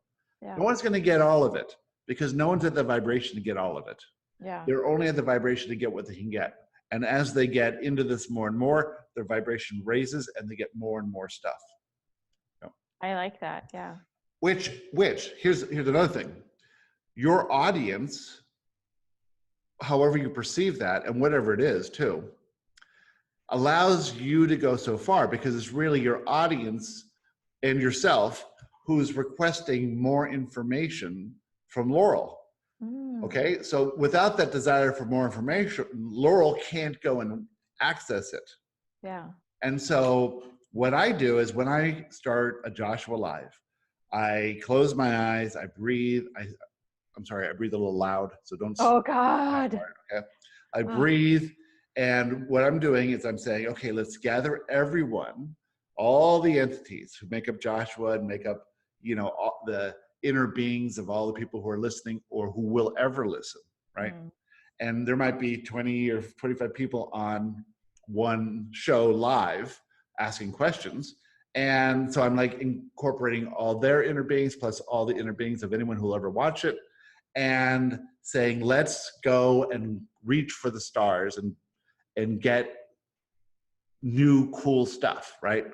[SPEAKER 1] one's going to get all of it, because no one's at the vibration to get all of it.
[SPEAKER 2] Yeah.
[SPEAKER 1] They're only at the vibration to get what they can get. And as they get into this more and more, their vibration raises and they get more and more stuff.
[SPEAKER 2] I like that. Yeah.
[SPEAKER 1] Which here's another thing. Your audience, however you perceive that, and whatever it is too, allows you to go so far, because it's really your audience and yourself who's requesting more information from Laurel. Okay, so without that desire for more information, Laurel can't go and access it.
[SPEAKER 2] Yeah.
[SPEAKER 1] And so what I do is, when I start a Joshua Live, I close my eyes, I breathe. I'm sorry, I breathe a little loud, so don't.
[SPEAKER 2] Oh God.
[SPEAKER 1] Okay, I breathe, and what I'm doing is I'm saying, okay, let's gather everyone, all the entities who make up Joshua and make up, all the inner beings of all the people who are listening or who will ever listen, right? And there might be 20 or 25 people on one show live asking questions. And so I'm like incorporating all their inner beings plus all the inner beings of anyone who'll ever watch it, and saying, let's go and reach for the stars and get new cool stuff, right?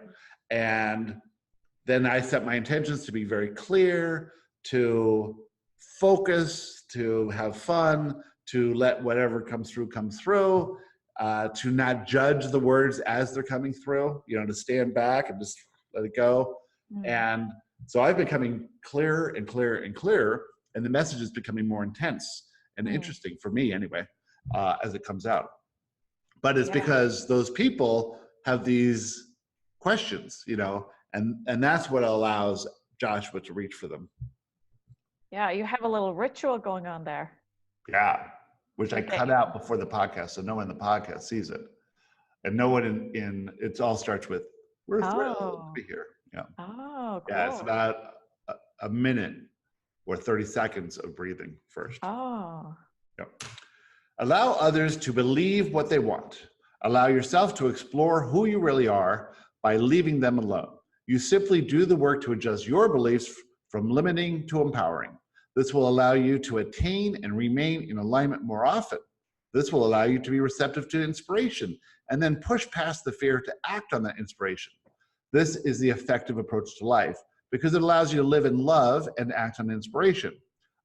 [SPEAKER 1] And then I set my intentions to be very clear, to focus, to have fun, to let whatever comes through come through, to not judge the words as they're coming through, to stand back and just let it go. And so I've been becoming clearer and clearer and clearer, and the message is becoming more intense and interesting for me anyway. as it comes out. But it's because those people have these questions, and that's what allows Joshua to reach for them.
[SPEAKER 2] Yeah, you have a little ritual going on there.
[SPEAKER 1] Yeah, which I cut out before the podcast, so no one in the podcast sees it. And no one it all starts with, we're thrilled to be here. Yeah.
[SPEAKER 2] Oh, cool.
[SPEAKER 1] Yeah, it's about a minute or 30 seconds of breathing first.
[SPEAKER 2] Oh.
[SPEAKER 1] Yep. Allow others to believe what they want. Allow yourself to explore who you really are by leaving them alone. You simply do the work to adjust your beliefs from limiting to empowering. This will allow you to attain and remain in alignment more often. This will allow you to be receptive to inspiration and then push past the fear to act on that inspiration. This is the effective approach to life because it allows you to live in love and act on inspiration.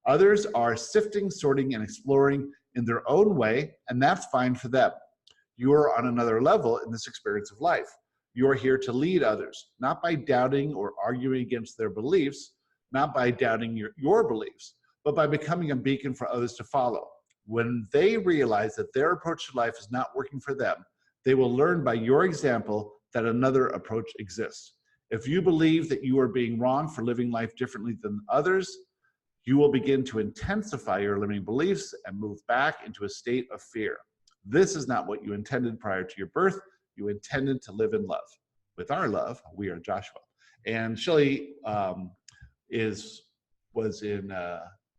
[SPEAKER 1] Others are sifting, sorting, and exploring in their own way, and that's fine for them. You are on another level in this experience of life. You are here to lead others, not by doubting or arguing against their beliefs, not by doubting your beliefs, but by becoming a beacon for others to follow. When they realize that their approach to life is not working for them, they will learn by your example that another approach exists. If you believe that you are being wrong for living life differently than others, you will begin to intensify your limiting beliefs and move back into a state of fear. This is not what you intended prior to your birth. You intended to live in love. With our love, we are Joshua. And Shelley was in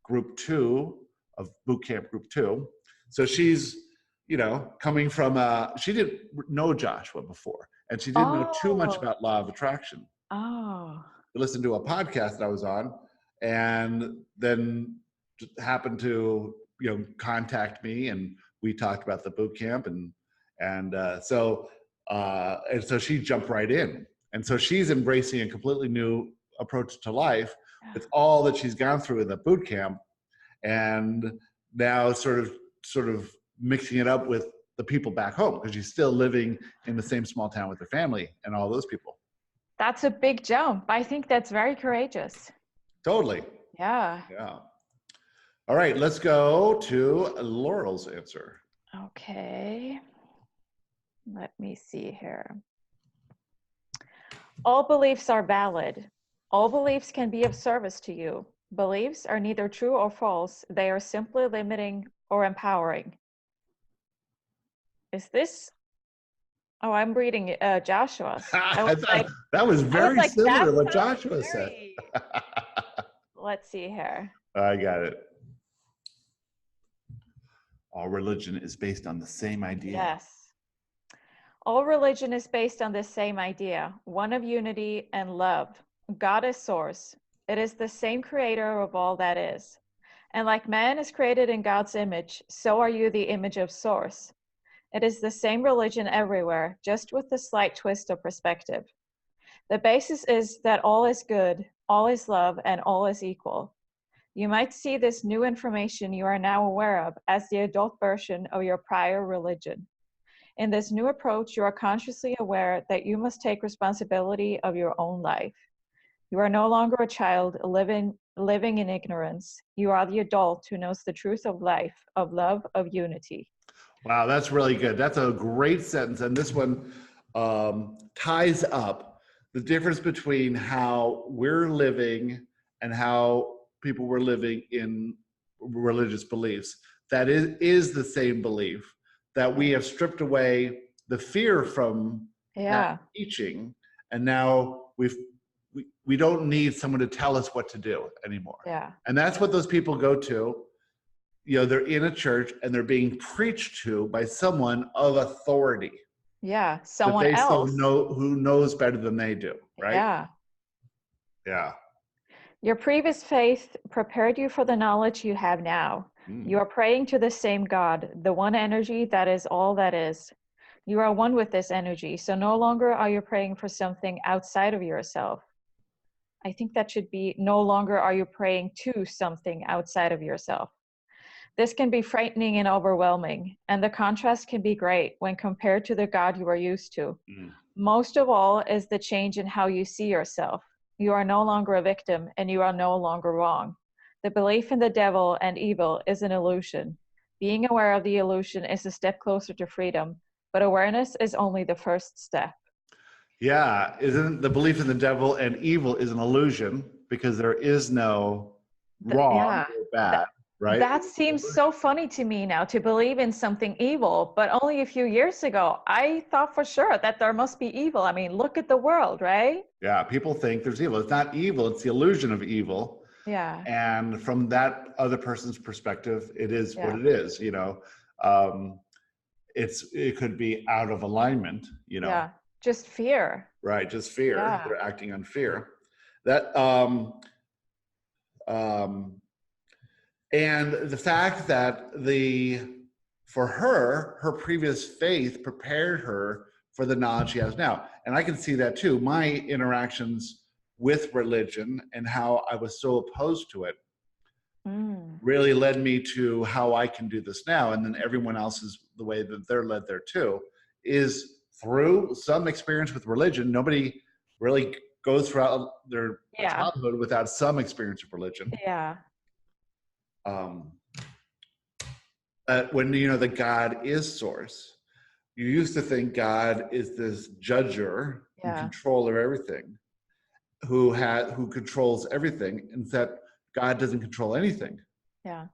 [SPEAKER 1] group 2 of boot camp group 2. So she's, coming from, she didn't know Joshua before, and she didn't know too much about law of attraction.
[SPEAKER 2] Oh.
[SPEAKER 1] I listened to a podcast that I was on, and then happened to, contact me, and we talked about the boot camp, and so she jumped right in. And so she's embracing a completely new approach to life with all that she's gone through in the boot camp, and now sort of mixing it up with the people back home, because she's still living in the same small town with her family and all those people.
[SPEAKER 2] That's a big jump. I think that's very courageous.
[SPEAKER 1] Totally.
[SPEAKER 2] Yeah.
[SPEAKER 1] Yeah. All right, let's go to Laurel's answer.
[SPEAKER 2] Okay. Let me see here. All beliefs are valid. All beliefs can be of service to you. Beliefs are neither true or false. They are simply limiting or empowering. Is this? Oh, I'm reading Joshua.
[SPEAKER 1] That was very similar to what Joshua said.
[SPEAKER 2] Let's see here.
[SPEAKER 1] I got it. All religion is based on the same idea.
[SPEAKER 2] Yes. All religion is based on the same idea, one of unity and love. God is source. It is the same creator of all that is. And like man is created in God's image, so are you the image of source. It is the same religion everywhere, just with a slight twist of perspective. The basis is that all is good, all is love, and all is equal. You might see this new information you are now aware of as the adult version of your prior religion. In this new approach, you are consciously aware that you must take responsibility of your own life. You are no longer a child living in ignorance. You are the adult who knows the truth of life, of love, of unity.
[SPEAKER 1] Wow, that's really good. That's a great sentence. And this one ties up the difference between how we're living and how people were living in religious beliefs. That is the same belief, that we have stripped away the fear from that teaching, and now we don't need someone to tell us what to do anymore.
[SPEAKER 2] Yeah.
[SPEAKER 1] And that's what those people go to. They're in a church and they're being preached to by someone of authority.
[SPEAKER 2] Yeah, someone else
[SPEAKER 1] who knows better than they do, right?
[SPEAKER 2] Yeah.
[SPEAKER 1] Yeah.
[SPEAKER 2] Your previous faith prepared you for the knowledge you have now. You are praying to the same God, the one energy that is all that is. You are one with this energy, so no longer are you praying for something outside of yourself. I think that should be no longer are you praying to something outside of yourself. This can be frightening and overwhelming, and the contrast can be great when compared to the God you are used to. Most of all is the change in how you see yourself. You are no longer a victim, and you are no longer wrong. The belief in the devil and evil is an illusion. Being aware of the illusion is a step closer to freedom, but awareness is only the first step.
[SPEAKER 1] Yeah, isn't the belief in the devil and evil is an illusion because there is no wrong
[SPEAKER 2] Yeah,
[SPEAKER 1] or bad, right?
[SPEAKER 2] that seems so funny to me now, to believe in something evil, but only a few years ago, I thought for sure that there must be evil. I mean, look at the world, right?
[SPEAKER 1] Yeah, people think there's evil. It's not evil, it's the illusion of evil.
[SPEAKER 2] Yeah,
[SPEAKER 1] And from that other person's perspective, it is what
[SPEAKER 2] yeah,
[SPEAKER 1] it is, you know. Um, it could be out of alignment, you know.
[SPEAKER 2] yeah. Just fear.
[SPEAKER 1] Right, just fear.
[SPEAKER 2] Yeah,
[SPEAKER 1] They're acting on fear. That um, and the fact that for her previous faith prepared her for the knowledge she has now. And I can see that too. My interactions with religion and how I was so opposed to it really led me to how I can do this now. And then everyone else's, the way that they're led there too, is through some experience with religion. Nobody really goes throughout their
[SPEAKER 2] yeah,
[SPEAKER 1] childhood without some experience of religion.
[SPEAKER 2] yeah,
[SPEAKER 1] Um, when you know that God is source, you used to think God is this judger in
[SPEAKER 2] yeah,
[SPEAKER 1] control of everything, who controls everything, and that God doesn't control anything.
[SPEAKER 2] yeah.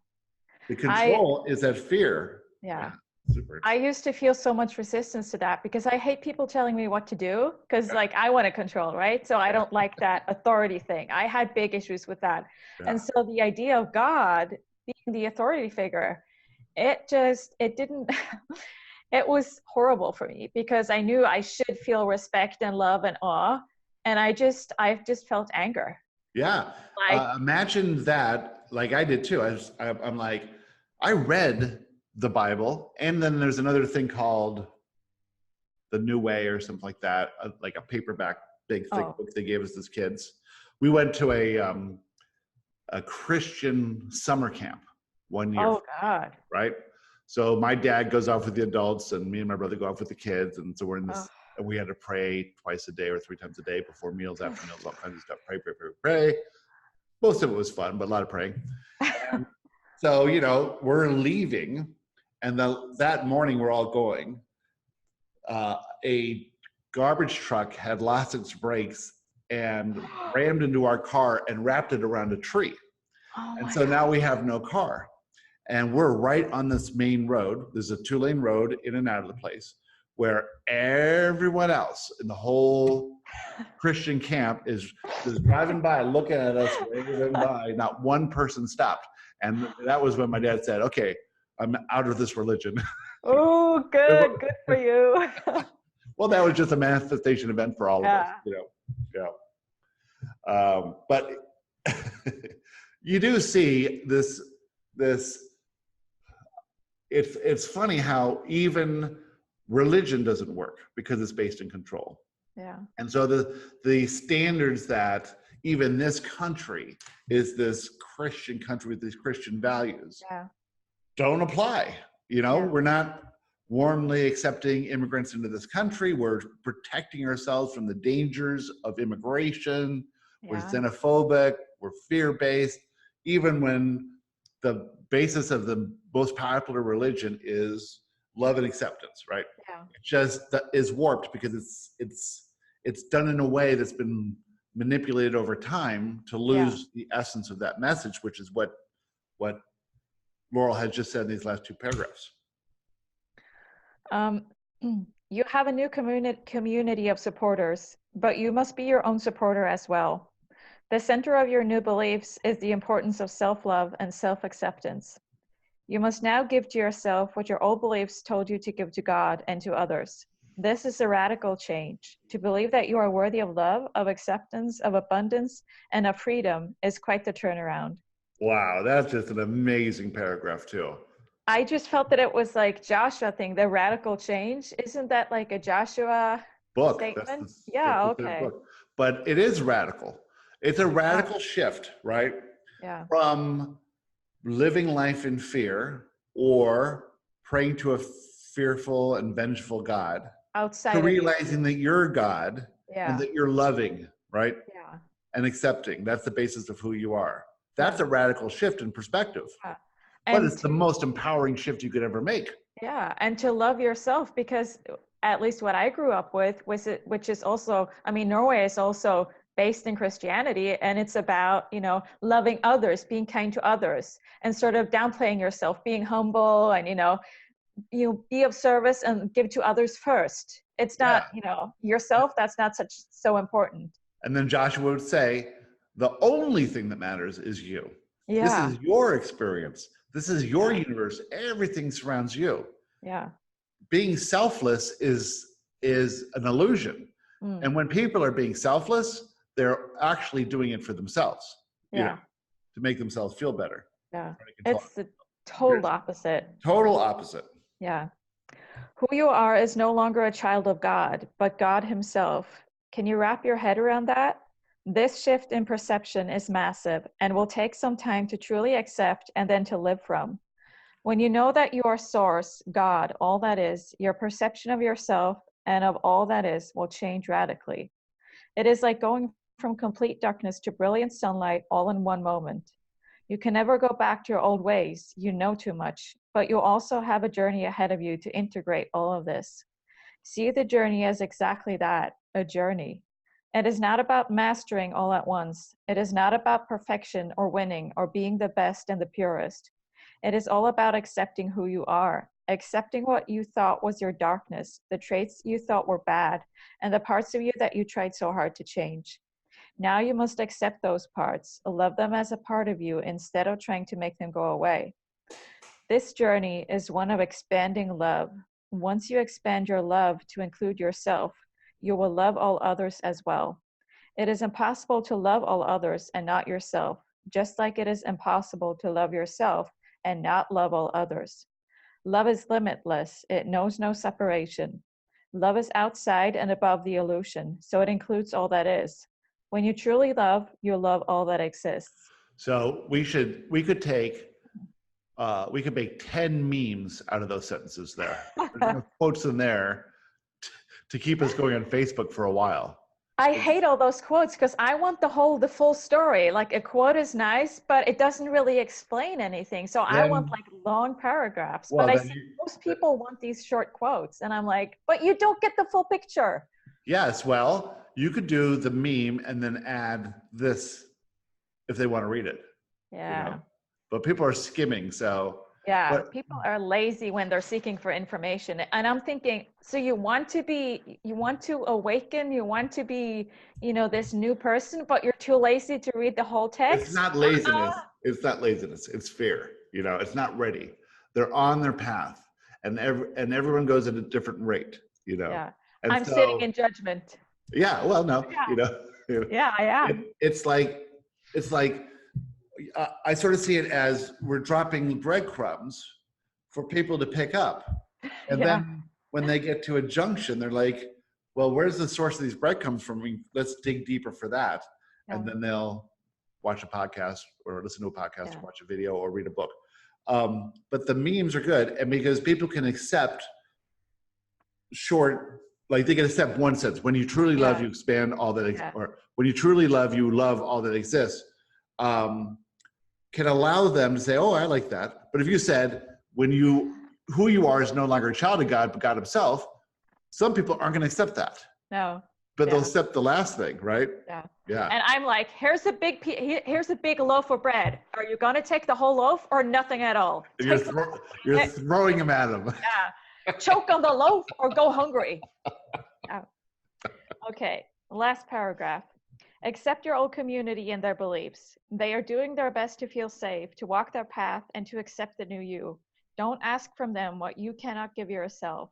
[SPEAKER 1] The
[SPEAKER 2] I,
[SPEAKER 1] control is that fear.
[SPEAKER 2] yeah.
[SPEAKER 1] Super.
[SPEAKER 2] I used to feel so much resistance to that because I hate people telling me what to do because like I want to control, right? So I don't like that authority thing. I had big issues with that.
[SPEAKER 1] Yeah.
[SPEAKER 2] And so the idea of God being the authority figure, it didn't, it was horrible for me because I knew I should feel respect and love and awe. And I just felt anger.
[SPEAKER 1] Yeah.
[SPEAKER 2] Like,
[SPEAKER 1] Imagine that, like I did too. I'm like, I read the Bible, and then there's another thing called the New Way or something like that, like a paperback, big thick book they gave us as kids. We went to a Christian summer camp one year.
[SPEAKER 2] oh God.
[SPEAKER 1] Right? So my dad goes off with the adults, and me and my brother go off with the kids, and so we're in this. And we had to pray twice a day or 3 times a day before meals, after meals, all kinds of stuff. Pray, pray, pray, pray. Most of it was fun, but a lot of praying. And so, you know, we're leaving, and that morning we're all going. A garbage truck had lost its brakes and rammed into our car and wrapped it around a tree. And so now we have no car. And we're right on this main road. There's a 2-lane road in and out of the place where everyone else in the whole Christian camp is driving by, looking at us, waving by. Not one person stopped. And that was when my dad said, okay, I'm out of this religion.
[SPEAKER 2] Oh, good for you.
[SPEAKER 1] Well, that was just a manifestation event for all of us, you know. Yeah. But you do see this. It's funny how even religion doesn't work because it's based in control.
[SPEAKER 2] Yeah.
[SPEAKER 1] And so the standards that even this country is this Christian country with these Christian values don't apply. You know, we're not warmly accepting immigrants into this country. We're protecting ourselves from the dangers of immigration. We're xenophobic. We're fear-based. Even when the basis of the most popular religion is love and acceptance, right?
[SPEAKER 2] Yeah.
[SPEAKER 1] It just is warped because it's done in a way that's been manipulated over time to lose the essence of that message, which is what Laurel had just said in these last 2 paragraphs.
[SPEAKER 2] You have a new community of supporters, but you must be your own supporter as well. The center of your new beliefs is the importance of self-love and self-acceptance. You must now give to yourself what your old beliefs told you to give to God and to others. This is a radical change. To believe that you are worthy of love, of acceptance, of abundance, and of freedom is quite the turnaround.
[SPEAKER 1] Wow, that's just an amazing paragraph too.
[SPEAKER 2] I just felt that it was like Joshua thing, the radical change. Isn't that like a Joshua
[SPEAKER 1] book
[SPEAKER 2] statement?
[SPEAKER 1] that's okay. Book. But it is radical. It's a radical shift, right?
[SPEAKER 2] Yeah.
[SPEAKER 1] From living life in fear or praying to a fearful and vengeful God
[SPEAKER 2] outside
[SPEAKER 1] to realizing that you're God and that you're loving, right?
[SPEAKER 2] Yeah.
[SPEAKER 1] And accepting. That's the basis of who you are. That's a radical shift in perspective. But
[SPEAKER 2] And
[SPEAKER 1] it's the most empowering shift you could ever make.
[SPEAKER 2] yeah, and to love yourself, because at least what I grew up with was it, which is also, I mean, Norway is also based in Christianity, and it's about, you know, loving others, being kind to others, and sort of downplaying yourself, being humble, and you be of service and give to others first. It's
[SPEAKER 1] Yeah.
[SPEAKER 2] not, yourself, that's not so important.
[SPEAKER 1] And then Joshua would say, the only thing that matters is you. This
[SPEAKER 2] Yeah.
[SPEAKER 1] is your experience. This is your
[SPEAKER 2] Yeah.
[SPEAKER 1] universe. Everything surrounds you.
[SPEAKER 2] Yeah.
[SPEAKER 1] Being selfless is an illusion.
[SPEAKER 2] Mm.
[SPEAKER 1] And when people are being selfless, they're actually doing it for themselves,
[SPEAKER 2] Yeah.
[SPEAKER 1] to make themselves feel better.
[SPEAKER 2] Yeah. It's the total opposite.
[SPEAKER 1] Total opposite.
[SPEAKER 2] Yeah. Who you are is no longer a child of God, but God himself. Can you wrap your head around that? This shift in perception is massive and will take some time to truly accept and then to live from. When you know that you are source, God, all that is, your perception of yourself and of all that is will change radically. It is like going from complete darkness to brilliant sunlight all in one moment. You can never go back to your old ways. You know too much, but you also have a journey ahead of you to integrate all of this. See the journey as exactly that, a journey. It is not about mastering all at once. It is not about perfection or winning or being the best and the purest. It is all about accepting who you are, accepting what you thought was your darkness, the traits you thought were bad, and the parts of you that you tried so hard to change. Now you must accept those parts, love them as a part of you instead of trying to make them go away. This journey is one of expanding love. Once you expand your love to include yourself, you will love all others as well. It is impossible to love all others and not yourself, just like it is impossible to love yourself and not love all others. Love is limitless. It knows no separation. Love is outside and above the illusion, so it includes all that is. When you truly love, you love all that exists.
[SPEAKER 1] So we could make 10 memes out of those sentences there. There's enough quotes in there to keep us going on Facebook for a while.
[SPEAKER 2] I hate all those quotes because I want the full story. Like a quote is nice, but it doesn't really explain anything. So I want like long paragraphs.
[SPEAKER 1] Well,
[SPEAKER 2] but I see most people want these short quotes. And I'm like, but you don't get the full picture.
[SPEAKER 1] Yes, well, you could do the meme and then add this if they want to read it.
[SPEAKER 2] Yeah.
[SPEAKER 1] But people are skimming, so.
[SPEAKER 2] Yeah, people are lazy when they're seeking for information. And I'm thinking, so you want to awaken, you want to be, this new person, but you're too lazy to read the whole text?
[SPEAKER 1] It's not laziness. It's not laziness. It's fear. It's not ready. They're on their path, and everyone goes at a different rate,
[SPEAKER 2] Yeah.
[SPEAKER 1] And
[SPEAKER 2] I'm sitting in judgment.
[SPEAKER 1] Yeah, well, no,
[SPEAKER 2] Yeah. Yeah, I am.
[SPEAKER 1] It's like I sort of see it as we're dropping breadcrumbs for people to pick up. And then when they get to a junction, they're like, well, where's the source of these breadcrumbs from? Let's dig deeper for that. Yeah. And then they'll watch a podcast or listen to a podcast or watch a video or read a book. But the memes are good. And because people can accept they can accept one sentence. When you truly love, you expand all that, or when you truly love, you love all that exists. Can allow them to say, oh, I like that. But if you said, who you are is no longer a child of God, but God himself, some people aren't going to accept that.
[SPEAKER 2] No.
[SPEAKER 1] But they'll accept the last thing, right?
[SPEAKER 2] Yeah.
[SPEAKER 1] Yeah.
[SPEAKER 2] And I'm like, here's a big loaf of bread. Are you going to take the whole loaf or nothing at all?
[SPEAKER 1] You're throwing them at them.
[SPEAKER 2] Yeah. Choke on the loaf or go hungry. Okay. Last paragraph. Accept your old community and their beliefs. They are doing their best to feel safe, to walk their path, and to accept the new you. Don't ask from them what you cannot give yourself.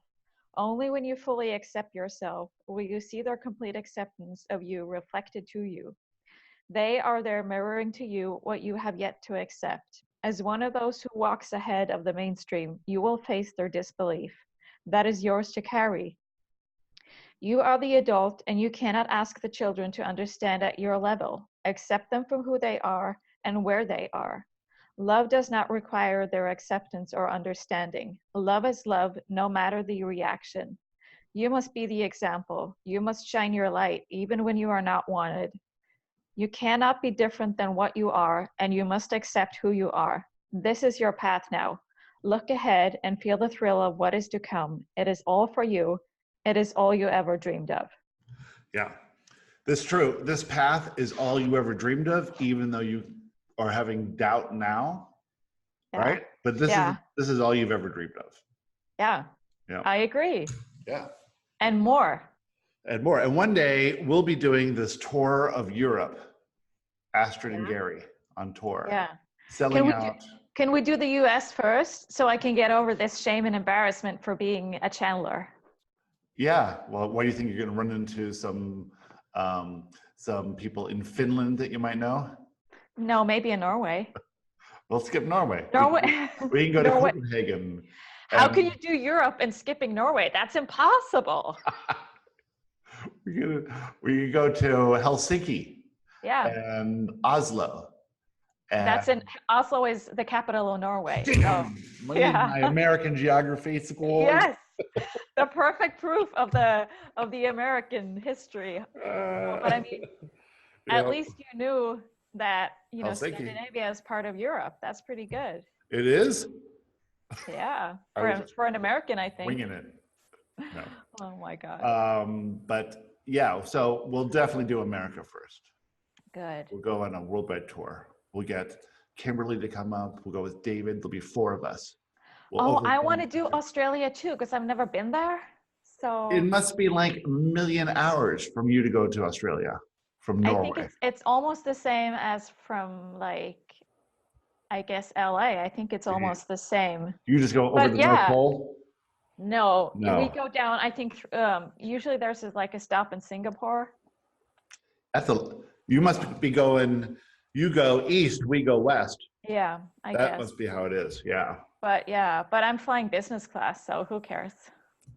[SPEAKER 2] Only when you fully accept yourself will you see their complete acceptance of you reflected to you. They are there mirroring to you what you have yet to accept. As one of those who walks ahead of the mainstream, you will face their disbelief. That is yours to carry. You are the adult, and you cannot ask the children to understand at your level. Accept them for who they are and where they are. Love does not require their acceptance or understanding. Love is love, no matter the reaction. You must be the example. You must shine your light, even when you are not wanted. You cannot be different than what you are, and you must accept who you are. This is your path now. Look ahead and feel the thrill of what is to come. It is all for you. It is all you ever dreamed of.
[SPEAKER 1] Yeah, that's true. This path is all you ever dreamed of, even though you are having doubt now, right? But this is all you've ever dreamed of.
[SPEAKER 2] Yeah. I agree.
[SPEAKER 1] Yeah.
[SPEAKER 2] And more.
[SPEAKER 1] And more. And one day we'll be doing this tour of Europe, Astrid and Gary on tour.
[SPEAKER 2] Yeah.
[SPEAKER 1] Selling out.
[SPEAKER 2] Can we do the US first so I can get over this shame and embarrassment for being a channeler? Yeah.
[SPEAKER 1] Well, why do you think you're going to run into some people in Finland that you might know?
[SPEAKER 2] No, maybe in Norway.
[SPEAKER 1] We'll skip Norway.
[SPEAKER 2] Norway.
[SPEAKER 1] We can go to Copenhagen.
[SPEAKER 2] How can you do Europe and skipping Norway? That's impossible.
[SPEAKER 1] We can go to Helsinki.
[SPEAKER 2] Yeah.
[SPEAKER 1] And Oslo. And
[SPEAKER 2] Oslo is the capital of Norway. So,
[SPEAKER 1] my American geography school.
[SPEAKER 2] Yes. The perfect proof of the American history. But I mean, at least you knew that, Scandinavia is part of Europe. That's pretty good.
[SPEAKER 1] It is?
[SPEAKER 2] Yeah. For an American, I think.
[SPEAKER 1] Winging it. No.
[SPEAKER 2] Oh my God.
[SPEAKER 1] But yeah, so we'll definitely do America first.
[SPEAKER 2] Good.
[SPEAKER 1] We'll go on a worldwide tour. We'll get Kimberly to come up. We'll go with David. There'll be 4 of us.
[SPEAKER 2] I want to do Australia too, because I've never been there. So
[SPEAKER 1] it must be like a million hours from you to go to Australia from Norway.
[SPEAKER 2] I think it's almost the same as from I guess LA. I think it's almost the same.
[SPEAKER 1] You just go over the North Pole?
[SPEAKER 2] No, we go down. I think usually there's a stop in Singapore.
[SPEAKER 1] You must be going. You go east, we go west.
[SPEAKER 2] Yeah, I guess.
[SPEAKER 1] That must be how it is. Yeah.
[SPEAKER 2] But I'm flying business class, so who cares?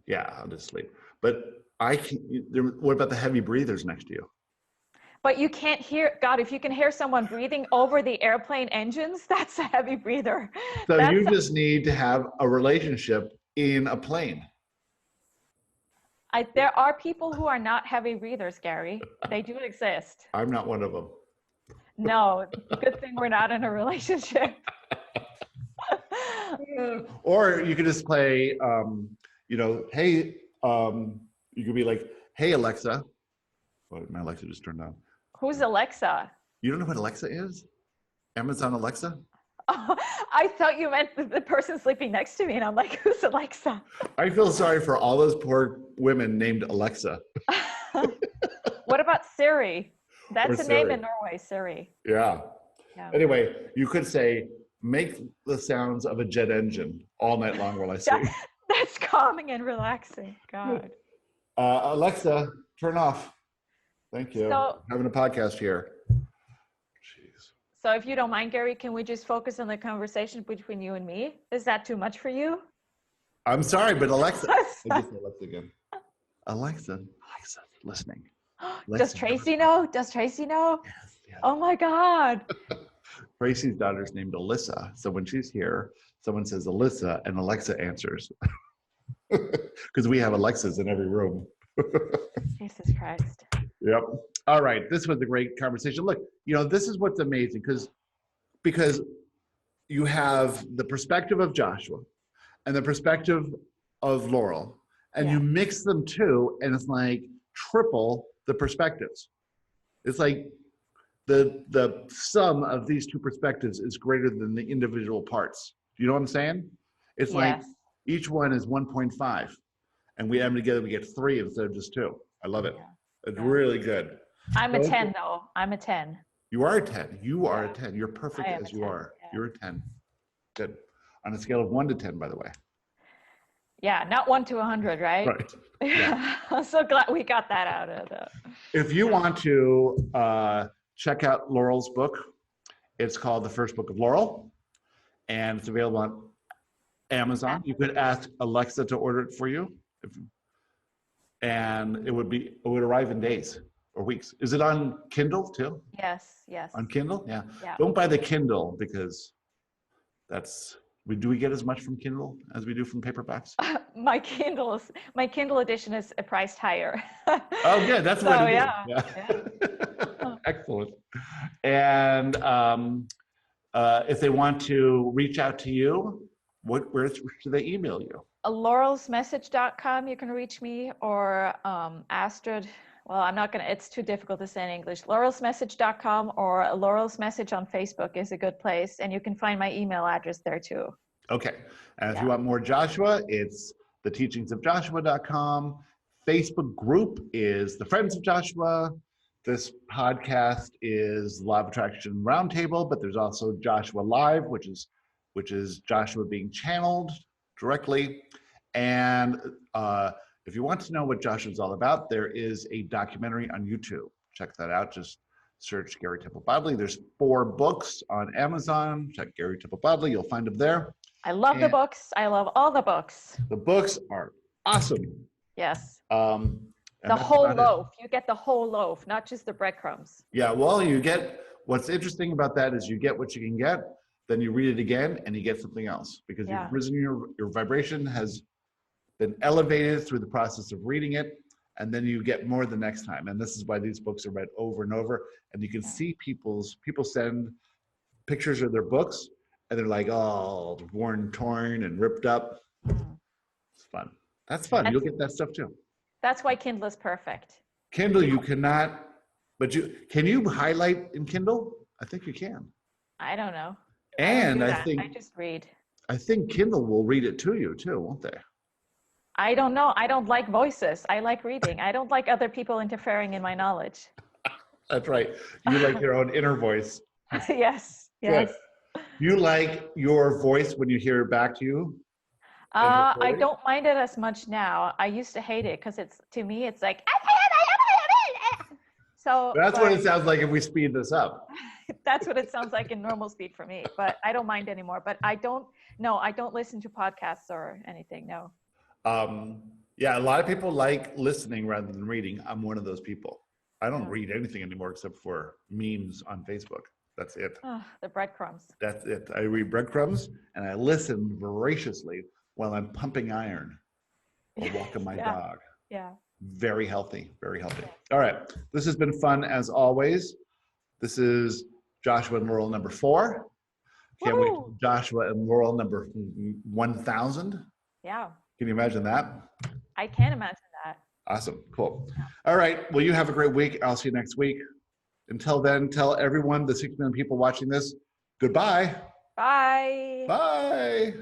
[SPEAKER 1] Yeah, I'll just sleep. But what about the heavy breathers next to you?
[SPEAKER 2] But you can't hear. God, if you can hear someone breathing over the airplane engines, that's a heavy breather.
[SPEAKER 1] So you just need to have a relationship in a plane.
[SPEAKER 2] There are people who are not heavy breathers, Gary. They do exist.
[SPEAKER 1] I'm not one of them.
[SPEAKER 2] No, good thing we're not in a relationship.
[SPEAKER 1] Or you could just play, hey, you could be like, hey, Alexa. Oh, my Alexa just turned on.
[SPEAKER 2] Who's Alexa?
[SPEAKER 1] You don't know what Alexa is? Amazon Alexa?
[SPEAKER 2] Oh, I thought you meant the person sleeping next to me, and I'm like, who's Alexa?
[SPEAKER 1] I feel sorry for all those poor women named Alexa.
[SPEAKER 2] What about Siri? That's a name in Norway, Siri.
[SPEAKER 1] Yeah. Anyway, you could say, make the sounds of a jet engine all night long while I sleep.
[SPEAKER 2] That's calming and relaxing. God.
[SPEAKER 1] Alexa, turn off. Thank you. Having a podcast here. Jeez.
[SPEAKER 2] So if you don't mind, Gary, can we just focus on the conversation between you and me? Is that too much for you?
[SPEAKER 1] I'm sorry, but Alexa. I just Alexa again. Alexa, listening.
[SPEAKER 2] Does Tracy know? Does Tracy know?
[SPEAKER 1] Yes.
[SPEAKER 2] Oh my God.
[SPEAKER 1] Tracy's daughter's named Alyssa. So when she's here, someone says Alyssa and Alexa answers. Because we have Alexas in every room.
[SPEAKER 2] Jesus Christ.
[SPEAKER 1] Yep. All right. This was a great conversation. Look, this is what's amazing because you have the perspective of Joshua and the perspective of Laurel, and you mix them two, and it's like triple the perspectives. It's like the sum of these two perspectives is greater than the individual parts. Do you know what I'm saying? It's like each one is 1.5, and we add them together, we get 3 instead of just 2. I love it. It's really good.
[SPEAKER 2] I'm a 10 though. I'm a 10.
[SPEAKER 1] You are a 10. You are a 10. You're perfect as you are. Yeah. You're a 10. Good. On a scale of 1 to 10, by the way.
[SPEAKER 2] Yeah, not 1 to 100, right?
[SPEAKER 1] Right. Yeah.
[SPEAKER 2] I'm so glad we got that out of the.
[SPEAKER 1] If you want to check out Laurel's book, it's called The First Book of Laurel, and it's available on Amazon. You could ask Alexa to order it for you, and it would arrive in days or weeks. Is it on Kindle too?
[SPEAKER 2] Yes.
[SPEAKER 1] On Kindle? Yeah. Don't buy the Kindle because do we get as much from Kindle as we do from paperbacks?
[SPEAKER 2] My Kindle edition is priced higher.
[SPEAKER 1] Oh, yeah, that's what it is. Yeah. Excellent. And if they want to reach out to you, where should they email you?
[SPEAKER 2] laurelsmessage.com, you can reach me, or Astrid. Well, I'm not going to, it's too difficult to say in English. laurelsmessage.com or Laurel's Message on Facebook is a good place. And you can find my email address there too.
[SPEAKER 1] Okay. And if you want more Joshua, it's theteachingsofjoshua.com. Facebook group is the Friends of Joshua. This podcast is Law of Attraction Roundtable, but there's also Joshua Live, which is Joshua being channeled directly. And if you want to know what Joshua's all about, there is a documentary on YouTube. Check that out. Just search Gary Temple Bodley. There's 4 books on Amazon. Check Gary Temple Bodley. You'll find them there.
[SPEAKER 2] I love the books. I love all the books.
[SPEAKER 1] The books are awesome.
[SPEAKER 2] Yes. The whole loaf. You get the whole loaf, not just the breadcrumbs.
[SPEAKER 1] Yeah, well, what's interesting about that is you get what you can get, then you read it again and you get something else because you've risen, your vibration has been elevated through the process of reading it, and then you get more the next time. And this is why these books are read over and over. And you can see people send pictures of their books and they're like, oh, worn, torn, and ripped up. It's fun. That's fun. You'll get that stuff too.
[SPEAKER 2] That's why Kindle is perfect.
[SPEAKER 1] Kindle, you cannot, but can you highlight in Kindle? I think you can.
[SPEAKER 2] I don't know.
[SPEAKER 1] And I
[SPEAKER 2] just read.
[SPEAKER 1] I think Kindle will read it to you too, won't they?
[SPEAKER 2] I don't know. I don't like voices. I like reading. I don't like other people interfering in my knowledge.
[SPEAKER 1] That's right. You like your own inner voice.
[SPEAKER 2] Yes. Yes.
[SPEAKER 1] Good. You like your voice when you hear it back to you?
[SPEAKER 2] I don't mind it as much now. I used to hate it because to me, it's like, so.
[SPEAKER 1] That's what it sounds like if we speed this up.
[SPEAKER 2] That's what it sounds like in normal speed for me, but I don't mind anymore. But I don't listen to podcasts or anything. No.
[SPEAKER 1] Yeah, a lot of people like listening rather than reading. I'm one of those people. I don't read anything anymore except for memes on Facebook. That's it.
[SPEAKER 2] Oh, the breadcrumbs.
[SPEAKER 1] That's it. I read breadcrumbs and I listen voraciously while I'm pumping iron or walking my dog.
[SPEAKER 2] Yeah.
[SPEAKER 1] Very healthy, very healthy. All right. This has been fun as always. This is Joshua and Laurel number 4. Can't wait for Joshua and Laurel number 1,000.
[SPEAKER 2] Yeah.
[SPEAKER 1] Can you imagine that?
[SPEAKER 2] I can imagine that.
[SPEAKER 1] Awesome. Cool. All right. Well, you have a great week. I'll see you next week. Until then, tell everyone, the 6 million people watching this, goodbye.
[SPEAKER 2] Bye.
[SPEAKER 1] Bye.